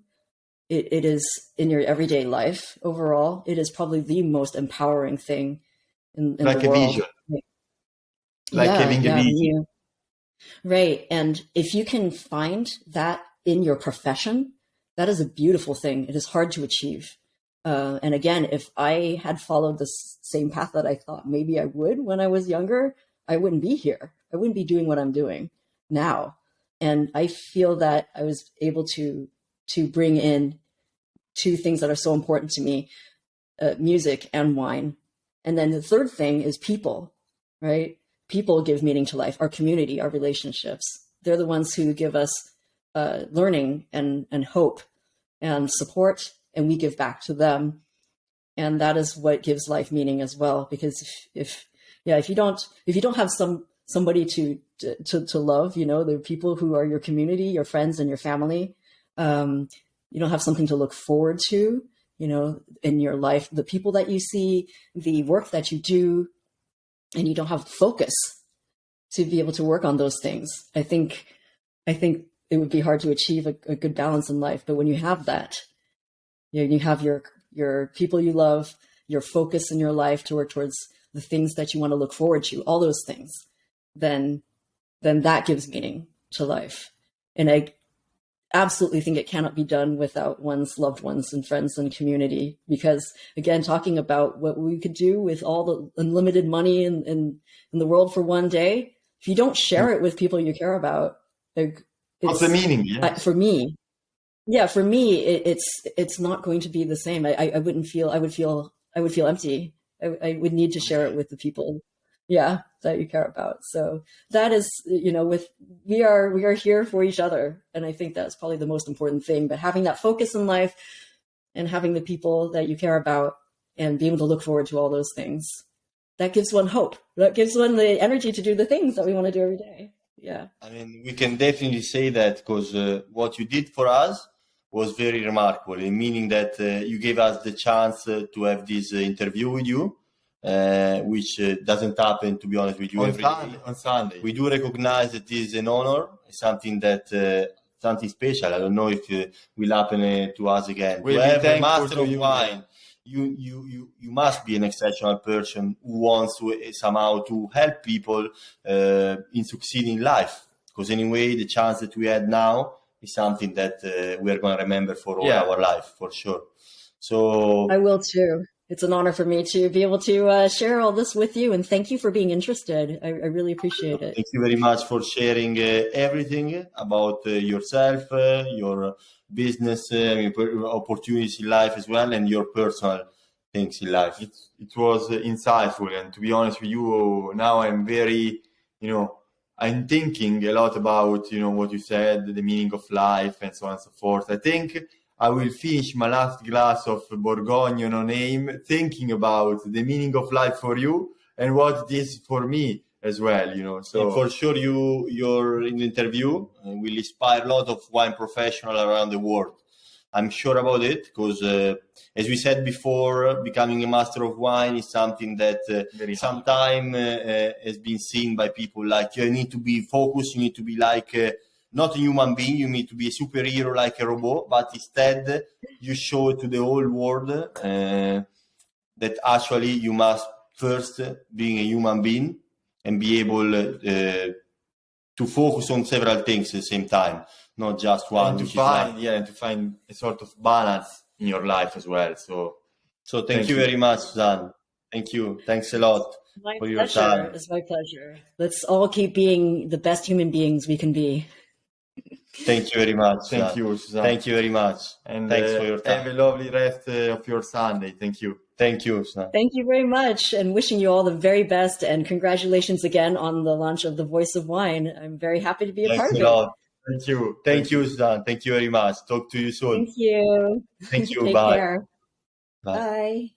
it is in your everyday life overall, it is probably the most empowering thing in like the world. Vision. Like having a vision. Right. And if you can find that in your profession, that is a beautiful thing. It is hard to achieve. And again, if I had followed the same path that I thought maybe I would when I was younger, I wouldn't be here. I wouldn't be doing what I'm doing now. And I feel that I was able to bring in two things that are so important to me, music and wine. And then the third thing is people, right? People give meaning to life, our community, our relationships. They're the ones who give us learning and hope and support, and we give back to them. And that is what gives life meaning as well. Because if you don't have somebody to love, the people who are your community, your friends and your family, you don't have something to look forward to, in your life, the people that you see, the work that you do, and you don't have focus to be able to work on those things. I think it would be hard to achieve a good balance in life. But when you have that, you have your people you love, your focus in your life to work towards the things that you want to look forward to, all those things, then that gives meaning to life. And I absolutely think it cannot be done without one's loved ones and friends and community, because again, talking about what we could do with all the unlimited money in the world for one day, if you don't share it with people you care about, what's the meaning? Yes. For me, it's not going to be the same. I would feel empty. I would need to share it with the people, that you care about. So that is, we are here for each other. And I think that's probably the most important thing, but having that focus in life and having the people that you care about and being able to look forward to all those things, that gives one hope. That gives one the energy to do the things that we want to do every day. Yeah. I mean, we can definitely say that, because what you did for us was very remarkable, meaning that you gave us the chance to have this interview with you, which doesn't happen, to be honest with you, every day. On Sunday. We do recognize that this is an honor, something that something special. I don't know if will happen to us again. We'll to have be a master thankful of to you. wine, you must be an exceptional person who wants to somehow to help people in succeeding in life. Because anyway, the chance that we had now is something that we are going to remember for all our life, for sure. So I will too. It's an honor for me to be able to share all this with you, and thank you for being interested. I really appreciate it. Thank you very much for sharing everything about yourself, your business, opportunities in life as well, and your personal things in life. It was insightful, and to be honest with you, now I'm very, I'm thinking a lot about, what you said, the meaning of life and so on and so forth. I think I will finish my last glass of Bourgogne, no name, thinking about the meaning of life for you and what it is for me as well, So and for sure, your interview will inspire a lot of wine professionals around the world. I'm sure about it, because as we said before, becoming a master of wine is something that sometimes has been seen by people like you need to be focused, you need to be like not a human being, you need to be a superhero like a robot, but instead you show to the whole world that actually you must first being a human being and be able to focus on several things at the same time, not just one. And to find a sort of balance in your life as well. So thank you very much, Suzanne. Thank you. Thanks a lot for your time. It's my pleasure. Let's all keep being the best human beings we can be. Thank you very much. Thank you, Suzanne. Thank you very much. And thanks for your time. Have a lovely rest of your Sunday. Thank you. Thank you, Suzanne. Thank you very much, and wishing you all the very best. And congratulations again on the launch of The Voice of Wine. I'm very happy to be a part of it. Thank you. Thank you, Suzanne. Thank you very much. Talk to you soon. Thank you. Thank you. Take Bye. care. Bye. Bye.